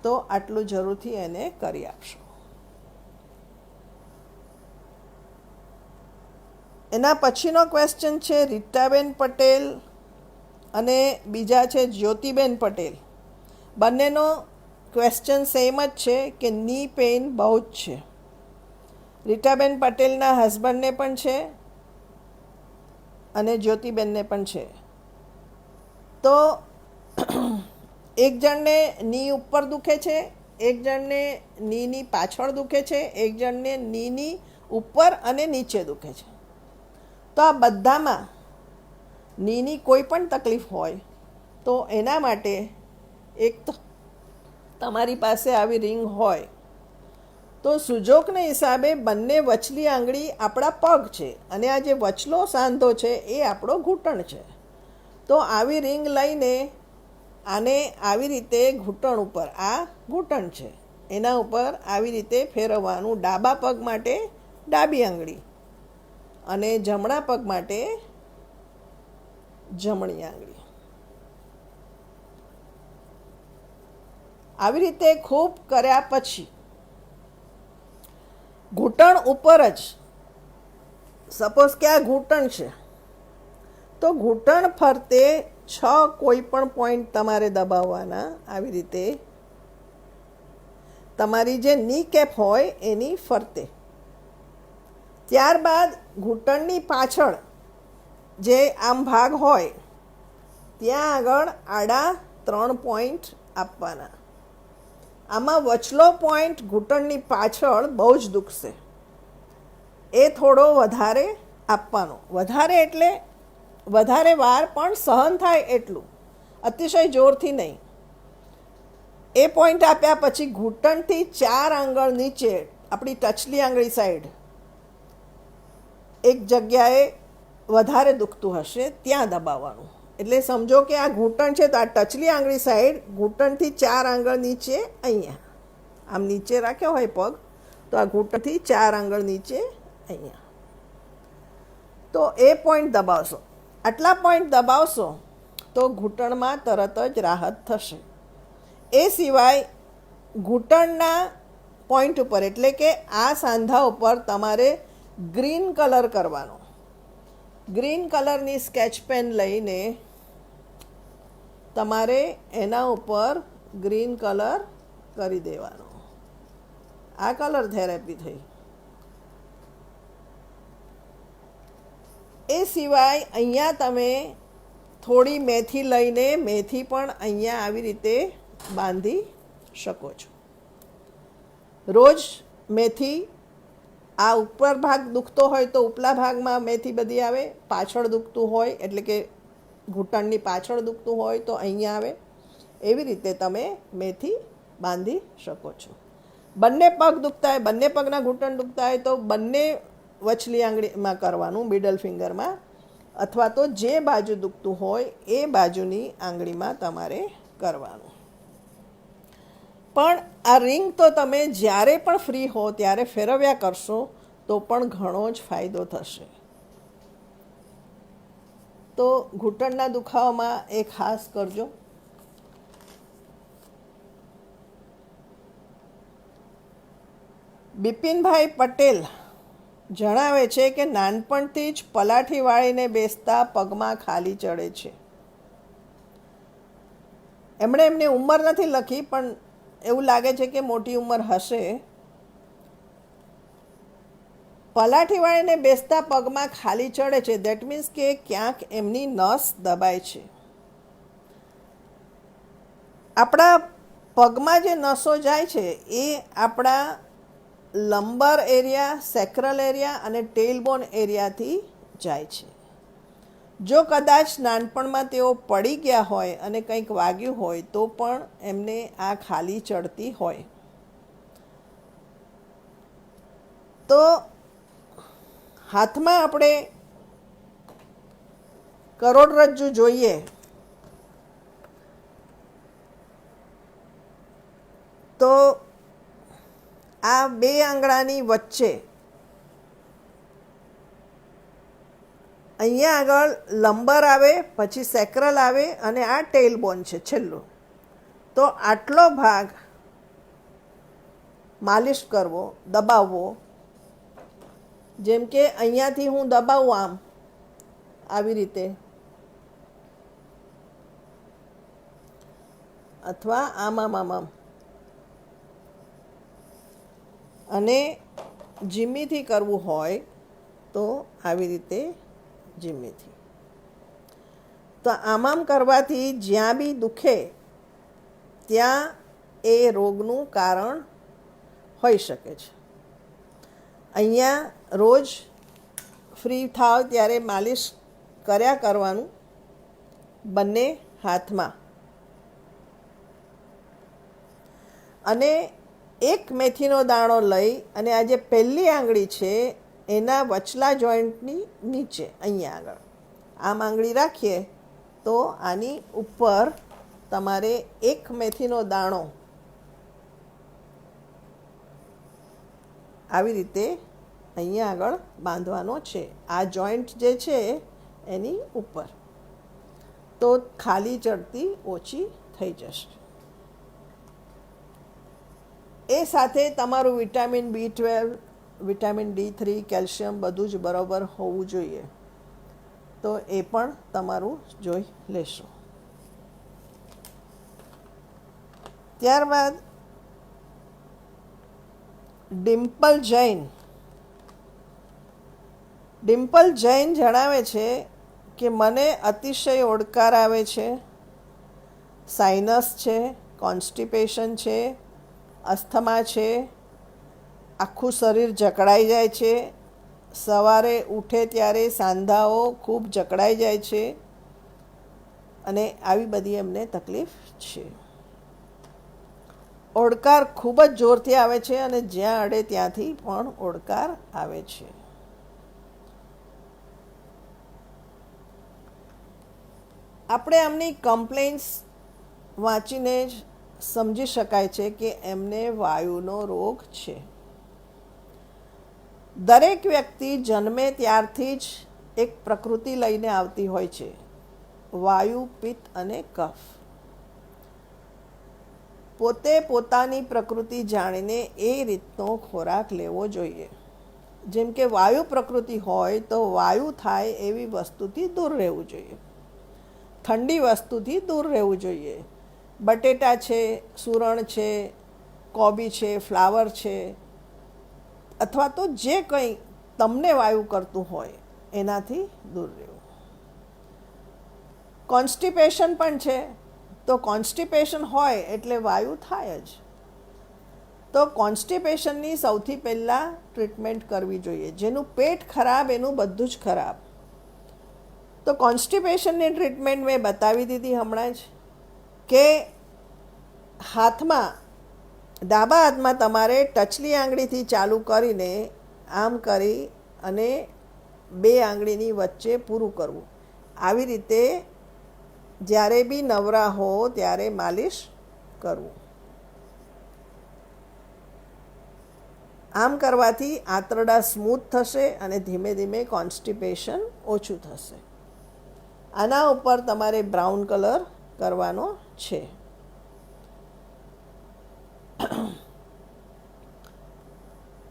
તો આટલું જરૂરથી એને કરી આપશો. એના પછીનો ક્વેશ્ચન છે રીટાબેન પટેલ અને બીજા છે જ્યોતિબેન પટેલ. બંનેનો ક્વેશ્ચન સેમ જ છે કે ની પેઇન બહુ જ છે. રીટાબેન પટેલના હસબન્ડને પણ છે અને જ્યોતિબેનને પણ છે. તો એક જણને ની ઉપર દુખે છે, એક જણને નીની પાછળ દુખે છે, એક જણને નીની ઉપર અને નીચે દુખે છે. તો આ બધામાં નીની કોઈ પણ તકલીફ હોય તો એના માટે એક તો તમારી પાસે આવી રિંગ હોય તો સુજોગને હિસાબે બંને વચલી આંગળી આપણા પગ છે અને આ જે વચલો સાંધો છે એ આપણો ઘૂંટણ છે. તો આવી રિંગ લઈને આને આવી રીતે ઘૂંટણ ઉપર, આ ઘૂંટણ છે, એના ઉપર આવી રીતે ફેરવવાનું. ડાબા પગ માટે ડાબી આંગળી અને જમણા પગ માટે જમણી આંગળી. આવી રીતે ખૂબ કર્યા પછી ઘૂંટણ ઉપર જ, સપોઝ કે આ ઘૂંટણ છે તો ઘૂંટણ ફરતે 6 કોઈ પણ પોઈન્ટ તમારે દબાવવાના. આવી રીતે તમારી જે ની કેપ હોય એની ફરતે. ત્યારબાદ ઘૂંટણની પાછળ જે આમ ભાગ હોય ત્યાં આગળ આડા 3 પોઈન્ટ આપવાના. આમાં વચલો પોઈન્ટ ઘૂંટણની પાછળ બહુ જ દુખશે, એ થોડો વધારે આપવાનો. વધારે એટલે વધારે વાર પણ સહન થાય એટલું, અતિશય જોરથી નહીં. એ પોઈન્ટ આપ્યા પછી ઘૂંટણથી 4 આંગળ નીચે આપણી ટચલી આંગળી સાઈડ એક જગ્યાએ વધારે દુખતું હશે ત્યાં દબાવવાનું. એટલે સમજો કે આ ઘૂંટણ છે તો આ ટચલી આંગળી સાઈડ ઘૂંટણથી 4 આંગળ નીચે, અહીંયા આમ નીચે રાખ્યો હોય પગ તો આ ઘૂંટણથી 4 આંગળ નીચે અહીંયા. તો એ પોઈન્ટ દબાવશો. આટલા પોઈન્ટ દબાવશો તો ઘૂંટણમાં તરત જ રાહત થશે. એ સિવાય ઘૂંટણના પોઈન્ટ ઉપર એટલે કે આ સાંધા ઉપર તમારે ગ્રીન કલર કરવાનો. ગ્રીન કલરની સ્કેચ પેન લઈને તમારે એના ઉપર ગ્રીન કલર કરી દેવાનો. આ કલર થેરેપી થઈ. એ સિવાય અહીંયા તમે થોડી મેથી લઈને મેથી પણ અહીંયા આવી રીતે બાંધી શકો છો. રોજ મેથી, આ ઉપર ભાગ દુખતો હોય તો ઉપલા ભાગમાં મેથી બધી આવે, પાછળ દુખતું હોય એટલે કે ઘૂંટણની પાછળ દુખતું હોય તો અહીંયા આવે. એવી રીતે તમે મેથી બાંધી શકો છો. બંને પગ દુખતા હોય, બંને પગના ઘૂંટણ દુખતા હોય તો બંને વચલી આંગળીમાં કરવાનું, મિડલ ફિંગરમાં, અથવા તો જે બાજુ દુખતું હોય એ બાજુની આંગળીમાં તમારે કરવાનું. પણ આ રિંગ તો તમે જ્યારે પણ ફ્રી હો ત્યારે ફેરવ્યા કરશો તો પણ ઘણો જ ફાયદો થશે. તો ઘૂંટણના દુખાવામાં એ ખાસ કરજો. બિપિનભાઈ પટેલ જણાવે છે કે નાનપણથી જ પલાઠી વાળીને બેસતા પગમાં ખાલી ચડે છે. એમણે એમની ઉંમર નથી લખી પણ એવું લાગે છે કે મોટી ઉંમર હશે. પલાઠી વાળીને બેસતા પગમાં ખાલી ચડે છે, દેટ મીન્સ કે ક્યાંક એમની નસ દબાય છે. આપણા પગમાં જે નસો જાય છે એ આપણા લંબર એરિયા, સેક્રલ એરિયા અને ટેલબોન એરિયાથી જાય છે. જો કદાચ નાનપણમાં તેઓ પડી ગયા હોય અને કંઈક વાગ્યું હોય તો પણ એમને આ ખાલી ચડતી હોય. તો હાથમાં આપણે કરોડરજ્જુ જોઈએ તો આ બે આંગળાની વચ્ચે અહીંયા આગળ લંબર આવે, પછી સેક્રલ આવે અને આ ટેલ બોન છે છેલ્લું. તો આટલો ભાગ માલિશ કરવો, દબાવવો. જેમ કે અહીંયાથી હું દબાવું આમ આવી રીતે, અથવા આમ આમ આમ આમ, અને જીમ્મીથી કરવું હોય તો આવી રીતે જીમ્મીથી. તો આમ આમ કરવાથી જ્યાં બી દુખે ત્યાં એ રોગનું કારણ હોઈ શકે છે. અહીંયા રોજ ફ્રી થાવ ત્યારે માલિશ કર્યા કરવાનું બંને હાથમાં. અને એક મેથીનો દાણો લઈ અને આ જે પહેલી આંગળી છે એના વચલા જોઈન્ટની નીચે અહીંયા આગળ આમ આંગળી રાખીએ તો આની ઉપર તમારે એક મેથીનો દાણો આવી રીતે અહીંયા આગળ બાંધવાનો છે, આ જોઈન્ટ જે છે એની ઉપર. તો ખાલી ચડતી ઓછી થઈ જશે. એ સાથે તમારું vitamin B12, vitamin D3, calcium બધું જ બરાબર હોવું જોઈએ. તો એ પણ તમારું જોઈ લેશો. ત્યારબાદ ડિમ્પલ જૈન જણાવે છે કે મને અતિશય ઓડકાર આવે છે, સાઇનસ છે, કોન્સ્ટિપેશન છે, અસ્થમા છે, આખું શરીર જકડાઈ જાય છે, સવારે ઉઠે ત્યારે સાંધાઓ ખૂબ જકડાઈ જાય છે, અને આવી બધી એમને તકલીફ છે. ઓડકાર ખૂબ જ જોરથી આવે છે અને જ્યાં અડે ત્યાંથી પણ ઓડકાર આવે છે. આપણે એમની કમ્પ્લેન્ટ્સ વાંચીને જ સમજી શકાય છે કે એમને વાયુનો રોગ છે. દરેક વ્યક્તિ જન્મે ત્યારથી જ એક પ્રકૃતિ લઈને આવતી હોય છે, વાયુ, પિત્ત અને કફ. પોતે પોતાની પ્રકૃતિ જાણીને એ રીતનો ખોરાક લેવો જોઈએ. જેમ કે વાયુ પ્રકૃતિ હોય તો વાયુ થાય એવી વસ્તુથી દૂર રહેવું જોઈએ, ઠંડી વસ્તુથી દૂર રહેવું જોઈએ. બટેટા છે, સૂરણ છે, કોબી છે, ફ્લાવર છે, અથવા તો જે કંઈ તમને વાયુ કરતું હોય એનાથી દૂર રહેવું. કોન્સ્ટિપેશન પણ છે, તો કોન્સ્ટિપેશન હોય એટલે વાયુ થાય જ. તો કોન્સ્ટિપેશનની સૌથી પહેલાં ટ્રીટમેન્ટ કરવી જોઈએ. જેનું પેટ ખરાબ એનું બધું જ ખરાબ. તો કોન્સ્ટિપેશનની ટ્રીટમેન્ટ મેં બતાવી દીધી હમણાં જ, કે હાથમાં, ડાબા હાથમાં તમારે ટચલી આંગળીથી ચાલુ કરીને આમ કરી અને બે આંગળીની વચ્ચે પૂરું કરવું. આવી રીતે જ્યારે બી નવરા હો ત્યારે માલિશ કરવું. આમ કરવાથી આંતરડા સ્મૂથ થશે અને ધીમે ધીમે કોન્સ્ટિપેશન ઓછું થશે. આના ઉપર તમારે બ્રાઉન કલર કરવાનો છે.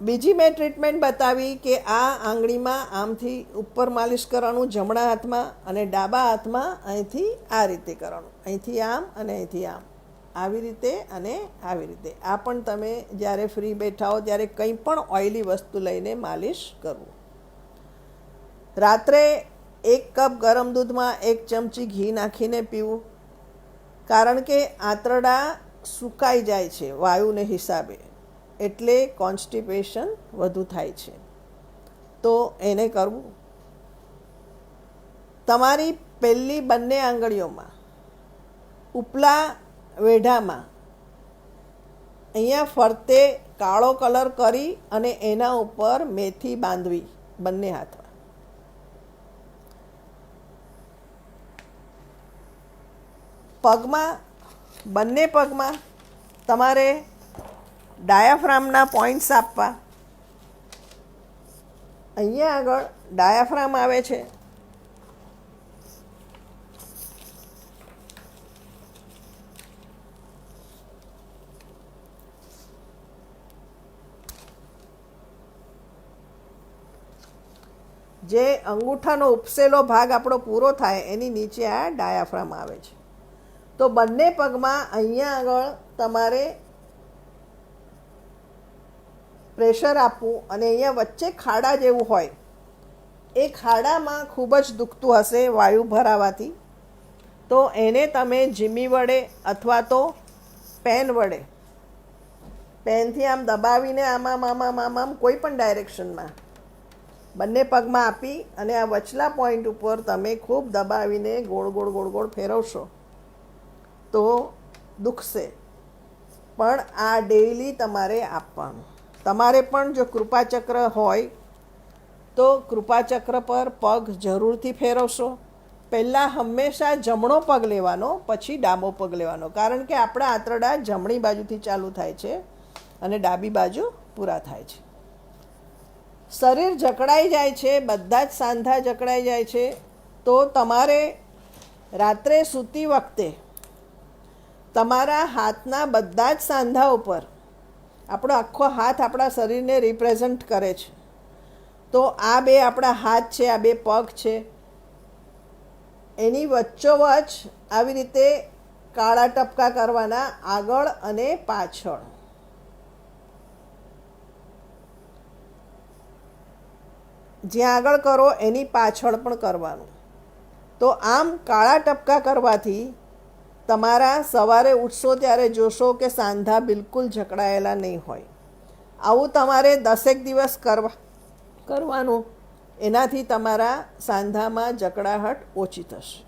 બીજી મેં ટ્રીટમેન્ટ બતાવી કે આ આંગળીમાં આમથી ઉપર માલિશ કરવાનું જમણા હાથમાં, અને ડાબા હાથમાં અહીંથી આ રીતે કરવાનું, અહીંથી આમ અને અહીંથી આમ, આવી રીતે અને આવી રીતે. આ પણ તમે જ્યારે ફ્રી બેઠા હો ત્યારે કંઈ પણ ઓઇલી વસ્તુ લઈને માલિશ કરવું. રાત્રે 1 કપ ગરમ દૂધમાં 1 ચમચી ઘી નાખીને પીવું, કારણ કે આંતરડા સુકાઈ જાય છે વાયુને હિસાબે, એટલે કોન્સ્ટિપેશન વધુ થાય છે. તો એને કરવું. તમારી પહેલી બંને આંગળીઓમાં ઉપલા વેઢામાં અહીંયા ફરતે કાળો કલર કરી અને એના ઉપર મેથી બાંધવી બંને હાથમાં. પગમાં, બંને પગમાં તમારે ડાયાફ્રામના પોઈન્ટ્સ આપવા. અહીંયા આગળ ડાયાફ્રામ આવે છે. જે અંગૂઠાનો ઉપસેલો ભાગ આપણો પૂરો થાય એની નીચે આ ડાયાફ્રામ આવે છે. તો બંને પગમાં અહીંયા આગળ તમારે પ્રેશર આપવું અને અહીંયા વચ્ચે ખાડા જેવું હોય એ ખાડામાં ખૂબ જ દુખતું હશે વાયુ ભરાવાથી. તો એને તમે જીમી વડે અથવા તો પેન વડે, પેનથી આમ દબાવીને આમ કોઈ પણ ડાયરેક્શનમાં બંને પગમાં આપી અને આ વચલા પોઈન્ટ ઉપર તમે ખૂબ દબાવીને ગોળ ગોળ ગોળ ગોળ ફેરવશો તો દુખશે. પણ આ ડેઈલી તમારે આપવાનું. તમારે પણ જો કૃપાચક્ર હોય તો કૃપાચક્ર પર પગ જરૂરથી ફેરવશો. પહેલાં હંમેશા જમણો પગ લેવાનો, પછી ડાબો પગ લેવાનો, કારણ કે આપણા આંતરડા જમણી બાજુથી ચાલુ થાય છે અને ડાબી બાજુ પૂરા થાય છે. શરીર જકડાઈ જાય છે, બધા જ સાંધા જકડાઈ જાય છે. તો તમારે રાત્રે સૂતી વખતે તમારા હાથના બધા જ સાંધા ઉપર, આપણો આખો હાથ આપણા શરીરને રિપ્રેઝન્ટ કરે છે. તો આ બે આપણા હાથ છે, આ બે પગ છે, એની વચ્ચોવચ આવી રીતે કાળા ટપકા કરવાના આગળ અને પાછળ. જ્યાં આગળ કરો એની પાછળ પણ કરવાનું. તો આમ કાળા ટપકા કરવાથી તમારા સવારે ઉઠશો ત્યારે જોશો કે સાંધા બિલકુલ જકડાયેલા નહીં હોય. આવું તમારે 10 દિવસ કરવાનું. એનાથી તમારા સાંધામાં જકડાહટ ઓછી થશે.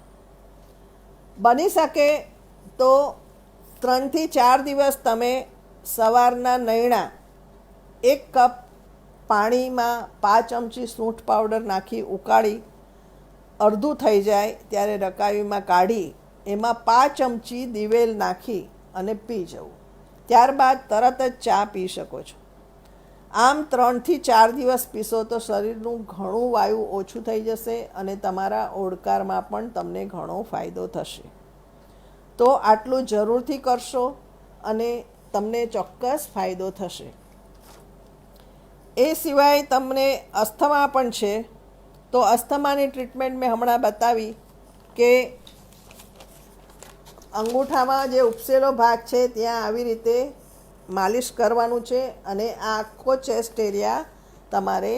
બની શકે તો 3 થી 4 દિવસ તમે સવારના નૈણા 1 કપ પાણીમાં 5 ચમચી સૂંઠ પાવડર નાખી ઉકાળી અડધું થઈ જાય ત્યારે રકાબીમાં કાઢી એમાં 5 ચમચી દિવેલ નાખી અને પી જવું. ત્યારબાદ તરત જ ચા પી શકો છો. આમ 3 થી 4 દિવસ પીશો તો શરીરનું ઘણું વાયુ ઓછું થઈ જશે અને તમારા ઓડકારમાં પણ તમને ઘણો ફાયદો થશે. તો આટલું જરૂરથી કરશો અને તમને ચોક્કસ ફાયદો થશે. એ સિવાય તમને અસ્થમા પણ છે. તો અસ્થમાની ટ્રીટમેન્ટ મેં હમણાં બતાવી કે અંગૂઠામાં જે ઉપસેલો ભાગ છે ત્યાં આવી રીતે માલિશ કરવાનું છે અને આ આખો ચેસ્ટ એરિયા તમારે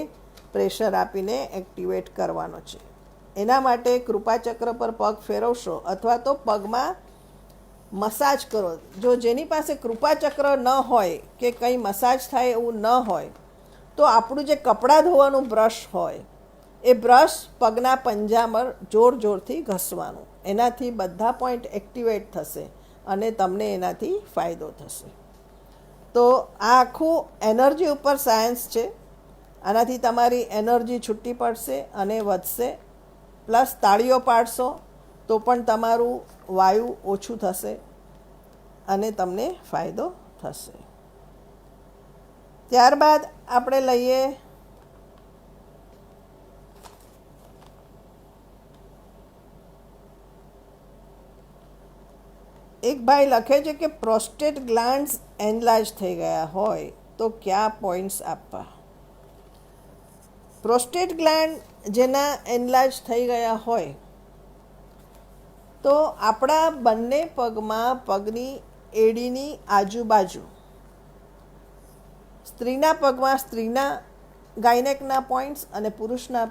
પ્રેશર આપીને એક્ટિવેટ કરવાનો છે. એના માટે કૃપાચક્ર પર પગ ફેરવશો અથવા તો પગમાં મસાજ કરો. જો જેની પાસે કૃપાચક્ર ન હોય કે કંઈ મસાજ થાય એવું ન હોય તો આપણું જે કપડાં ધોવાનું બ્રશ હોય એ બ્રશ પગના પંજામાં જોર જોરથી ઘસવાનું. એનાથી બધા પોઈન્ટ એક્ટિવેટ થશે અને તમને એનાથી ફાયદો થશે. તો આ આખું એનર્જી ઉપર સાયન્સ છે. આનાથી તમારી એનર્જી છૂટી પડશે અને વધશે. પ્લસ તાળીઓ પાડશો તો પણ તમારું વાયુ ઓછું થશે અને તમને ફાયદો થશે. ત્યારબાદ આપણે લઈએ એક ભાઈ લખે છે કે પ્રોસ્ટેટ ગ્લાન્ડ્સ એનલાર્જ થઈ ગયા હોય તો કયા પોઈન્ટ્સ આપવા. પ્રોસ્ટેટ ગ્લેન્ડ જેના એનલાર્જ થઈ ગયા હોય તો આપણા બંને પગમાં પગની એડીની આજુબાજુ, સ્ત્રીના પગમાં સ્ત્રીના ગાયનેકના પોઈન્ટ્સ અને પુરુષના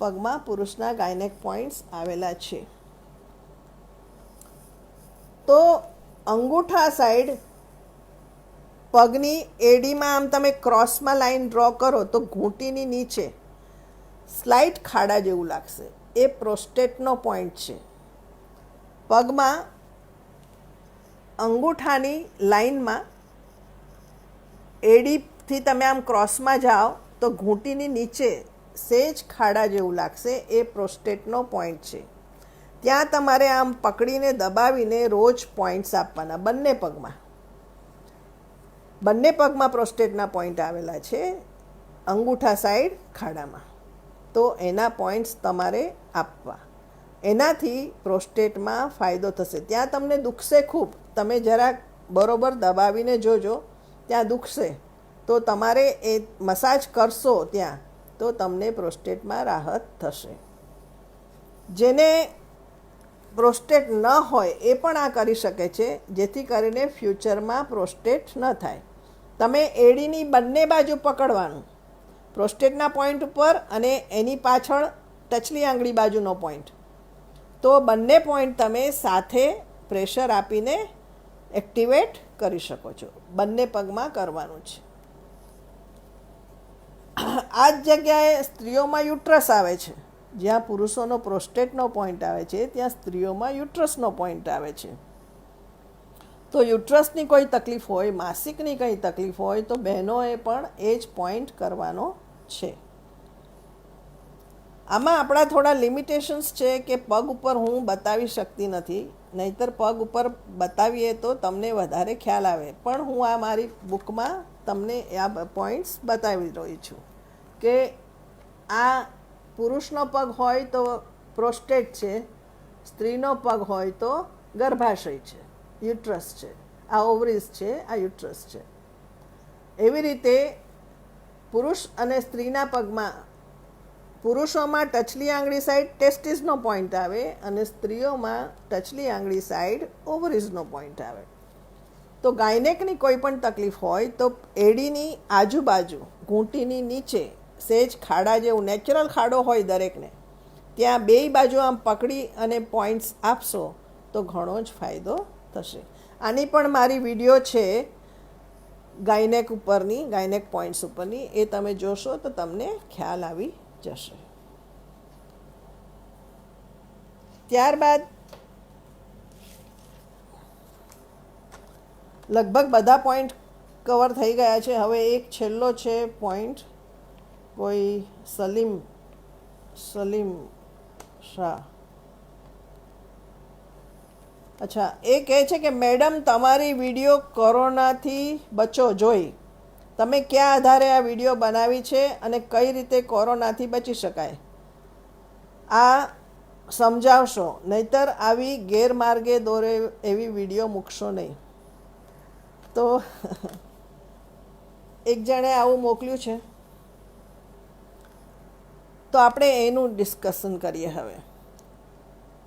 પગમાં પુરુષના ગાયનેક પોઈન્ટ્સ આવેલા છે. તો અંગૂઠા સાઈડ પગની એડીમાં આમ તમે ક્રોસમાં લાઈન ડ્રો કરો તો ઘૂંટીની નીચે સ્લાઇટ ખાડા જેવું લાગશે. એ પ્રોસ્ટેટનો પોઈન્ટ છે. પગમાં અંગૂઠાની લાઇનમાં એડીથી તમે આમ ક્રોસમાં જાઓ તો ઘૂંટીની નીચે સેજ ખાડા જેવું લાગશે, એ પ્રોસ્ટેટનો પોઈન્ટ છે. ત્યાં તમારે આમ પકડીને દબાવીને રોજ પોઈન્ટ્સ આપવાના બંને પગમાં પ્રોસ્ટેટના પોઈન્ટ આવેલા છે, અંગૂઠા સાઈડ ખાડામાં. તો એના પોઈન્ટ્સ તમારે આપવા. એનાથી પ્રોસ્ટેટમાં ફાયદો થશે. ત્યાં તમને દુખશે ખૂબ, તમે જરાક બરોબર દબાવીને જોજો, ત્યાં દુખશે. તો તમારે એ મસાજ કરશો ત્યાં, તો તમને પ્રોસ્ટેટમાં રાહત થશે. જેને પ્રોસ્ટેટ ન હોય એ પણ આ કરી શકે છે, જેથી કરીને ફ્યુચરમાં પ્રોસ્ટેટ ન થાય. તમે એડીની બંને બાજુ પકડવાનું, પ્રોસ્ટેટના પોઈન્ટ ઉપર અને એની પાછળ ટચલી આંગળી બાજુનો પોઈન્ટ. તો બંને પોઈન્ટ તમે સાથે પ્રેશર આપીને એક્ટિવેટ કરી શકો છો. બંને પગમાં કરવાનું છે. આ જ જગ્યાએ સ્ત્રીઓમાં યુટ્રસ આવે છે. જ્યાં પુરુષોનો પ્રોસ્ટેટનો પોઈન્ટ આવે છે, ત્યાં સ્ત્રીઓમાં યુટ્રસનો પોઈન્ટ આવે છે. તો યુટ્રસની કોઈ તકલીફ હોય, માસિકની કંઈ તકલીફ હોય, તો બહેનોએ પણ એ જ પોઈન્ટ કરવાનો છે. આમાં આપણા થોડા લિમિટેશન્સ છે કે પગ ઉપર હું બતાવી શકતી નથી, નહીંતર પગ ઉપર બતાવીએ તો તમને વધારે ખ્યાલ આવે. પણ હું આ મારી બુકમાં તમને આ પોઈન્ટ્સ બતાવી રહી છું કે આ પુરુષનો પગ હોય તો પ્રોસ્ટેટ છે, સ્ત્રીનો પગ હોય તો ગર્ભાશય છે, યુટ્રસ છે, આ ઓવરીઝ છે, આ યુટ્રસ છે. એવી રીતે પુરુષ અને સ્ત્રીના પગમાં, પુરુષોમાં ટચલી આંગળી સાઈડ ટેસ્ટિસનો પોઈન્ટ આવે અને સ્ત્રીઓમાં ટચલી આંગળી સાઈડ ઓવરીઝનો પોઈન્ટ આવે. તો ગાયનેકની કોઈ પણ તકલીફ હોય તો એડીની આજુબાજુ ઘૂંટીની નીચે સેજ ખાડા જેવું, નેચરલ ખાડો હોય દરેકને, ત્યાં બેય બાજુ આમ પકડી અને પોઈન્ટ્સ આપશો તો ઘણો જ ફાયદો થશે. આની પણ મારી વિડીયો છે ગાયનેક ઉપરની, ગાયનેક પોઈન્ટ્સ ઉપરની, એ તમે જોશો તો તમને ખ્યાલ આવી જશે. ત્યારબાદ લગભગ બધા પોઈન્ટ કવર થઈ ગયા છે. હવે એક છેલ્લો છે પોઈન્ટ, કોઈ સલીમ શાહ. અચ્છા, એ કહે છે કે મેડમ તમારી વિડીયો કોરોનાથી બચો જોઈ, તમે કયા આધારે આ વિડીયો બનાવી છે અને કઈ રીતે કોરોનાથી બચી શકાય, આ સમજાવશો, નહીતર આવી ગેરમાર્ગે દોરે એવી વિડીયો મૂકશો નહીં. તો એક જણે આવું મોકલ્યું છે, તો આપણે એનું ડિસ્કશન કરીએ હવે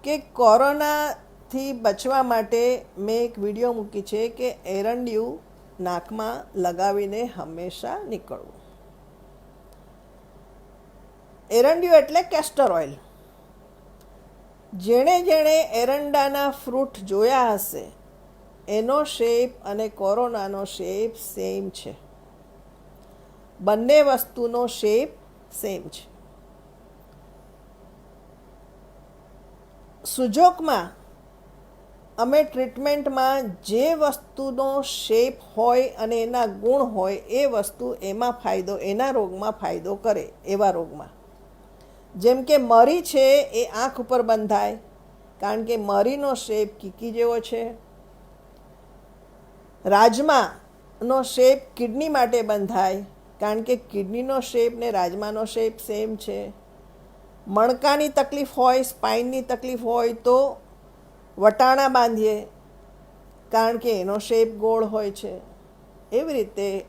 કે કોરોનાથી બચવા માટે મેં એક વિડીયો મૂકી છે કે એરંડિયું નાકમાં લગાવીને હંમેશા નીકળવું. એરંડિયું એટલે કેસ્ટર ઓઇલ. જેણે એરંડાના ફ્રૂટ જોયા હશે, એનો શેપ અને કોરોનાનો શેપ સેમ છે. બંને વસ્તુનો શેપ સેમ છે. સુજોકમાં અમે ટ્રીટમેન્ટમાં જે વસ્તુનો શેપ હોય અને એના ગુણ હોય, એ વસ્તુ એમાં ફાયદો, એના રોગમાં ફાયદો કરે. એવા રોગમાં જેમ કે મરી છે, એ આંખ ઉપર બંધાય કારણ કે મરીનો શેપ કીકી જેવો છે. રાજમાનો શેપ કિડની માટે બંધાય કારણ કે કિડનીનો શેપ ને રાજમાનો શેપ સેમ છે. મણકાની તકલીફ હોય, સ્પાઇનની તકલીફ હોય તો વટાણા બાંધીએ કારણ કે એનો શેપ ગોળ હોય છે. એવી રીતે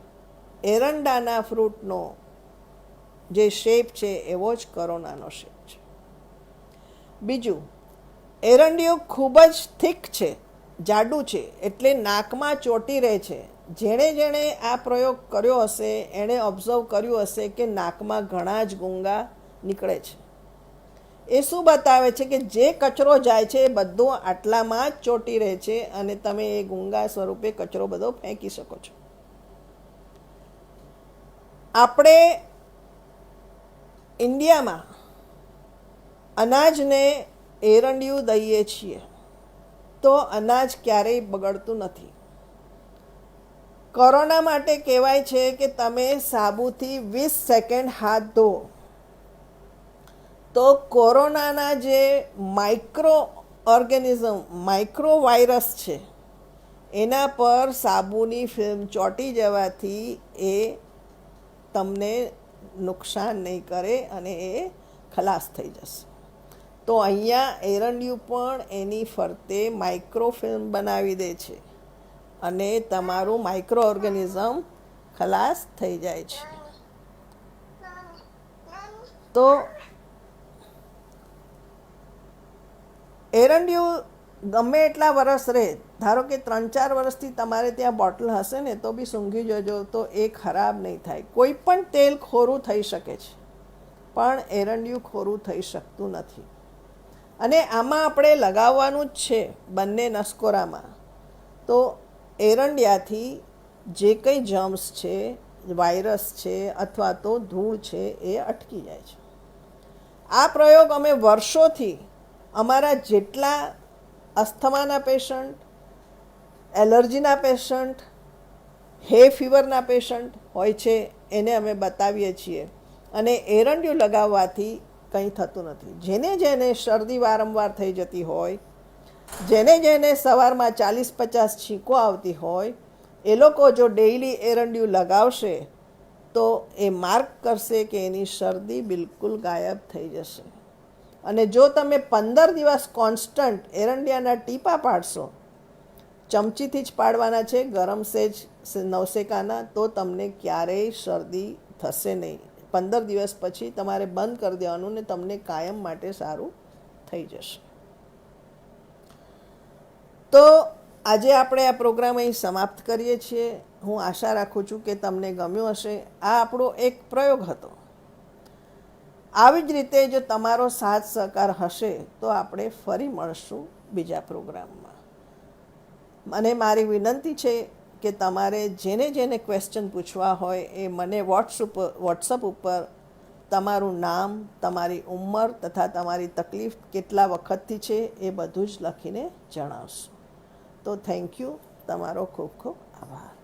એરંડાના ફ્રૂટનો જે શેપ છે એવો જ કોરોનાનો શેપ છે. બીજું, એરંડિયું ખૂબ જ થીક છે, જાડું છે, એટલે નાકમાં ચોંટી રહે છે. જેણે આ પ્રયોગ કર્યો હશે એણે ઓબ્ઝર્વ કર્યું હશે કે નાકમાં ઘણા જ ગુંગા નીકળે છે. એ શું બતાવે છે કે જે કચરો જાય છે એ બધો આટલામાં જ ચોંટી રહે છે અને તમે એ ગુંગા સ્વરૂપે કચરો બધો ફેંકી શકો છો. આપણે ઇન્ડિયામાં અનાજને એરંડિયું દઈએ છીએ તો અનાજ ક્યારેય બગડતું નથી. કોરોના માટે કહેવાય છે કે તમે સાબુથી 20 સેકન્ડ હાથ ધોવો તો કોરોનાના જે માઇક્રો વાયરસ છે એના પર સાબુની ફિલ્મ ચોંટી જવાથી એ તમને નુકસાન નહીં કરે અને એ ખલાસ થઈ જશે. તો અહીંયા એરંડિયું પણ એની ફરતે માઇક્રોફિલ્મ બનાવી દે છે અને તમારું માઇક્રો ઓર્ગેનિઝમ ખલાસ થઈ જાય છે. તો એરંડિયું ગમે એટલા વરસ રહે, ધારો કે 3-4 વર્ષથી તમારે ત્યાં બોટલ હશે ને તો બી સૂંઘી જજો તો એ ખરાબ નહીં થાય. કોઈ પણ તેલ ખોરું થઈ શકે છે પણ એરંડિયું ખોરું થઈ શકતું નથી. અને આમાં આપણે લગાવવાનું જ છે બંને નસકોરામાં. તો એરંડિયાથી જે કંઈ જર્મ્સ છે, વાયરસ છે અથવા તો ધૂળ છે એ અટકી જાય છે. આ પ્રયોગ અમે વર્ષોથી અમારા જેટલા અસ્થમાના પેશન્ટ, એલર્જીના પેશન્ટ, હે ફીવરના પેશન્ટ હોય છે એને અમે બતાવીએ છીએ. અને એરંડિયું લગાવવાથી કંઈ થતું નથી. જેને શરદી વારંવાર થઈ જતી હોય, જેને સવારમાં 40-50 છીંકો આવતી હોય, એ લોકો જો ડેઈલી એરંડિયું લગાવશે તો એ માર્ક કરશે કે એની શરદી બિલકુલ ગાયબ થઈ જશે. અને જો તમે 15 દિવસ કોન્સ્ટન્ટ એરંડિયાના ટીપા પાડશો, ચમચીથી જ પાડવાના છે, ગરમ સેજ નવસેકાના, તો તમને ક્યારેય શરદી થશે નહીં. 15 દિવસ પછી તમારે બંધ કરી દેવાનું ને તમને કાયમ માટે સારું થઈ જશે. તો આજે આપણે આ પ્રોગ્રામ અહીં સમાપ્ત કરીએ છીએ. હું આશા રાખું છું કે તમને ગમ્યું હશે. આ આપણો એક પ્રયોગ હતો. આવી જ રીતે જો તમારો સાથ સહકાર હશે તો આપણે ફરી મળશું બીજા પ્રોગ્રામમાં. અને મારી વિનંતી છે કે તમારે જેને ક્વેશ્ચન પૂછવા હોય એ મને વોટ્સઅપ ઉપર તમારું નામ, તમારી ઉંમર તથા તમારી તકલીફ કેટલા વખતથી છે એ બધું જ લખીને જણાવશો. તો થેન્ક યુ. તમારો ખૂબ ખૂબ આભાર.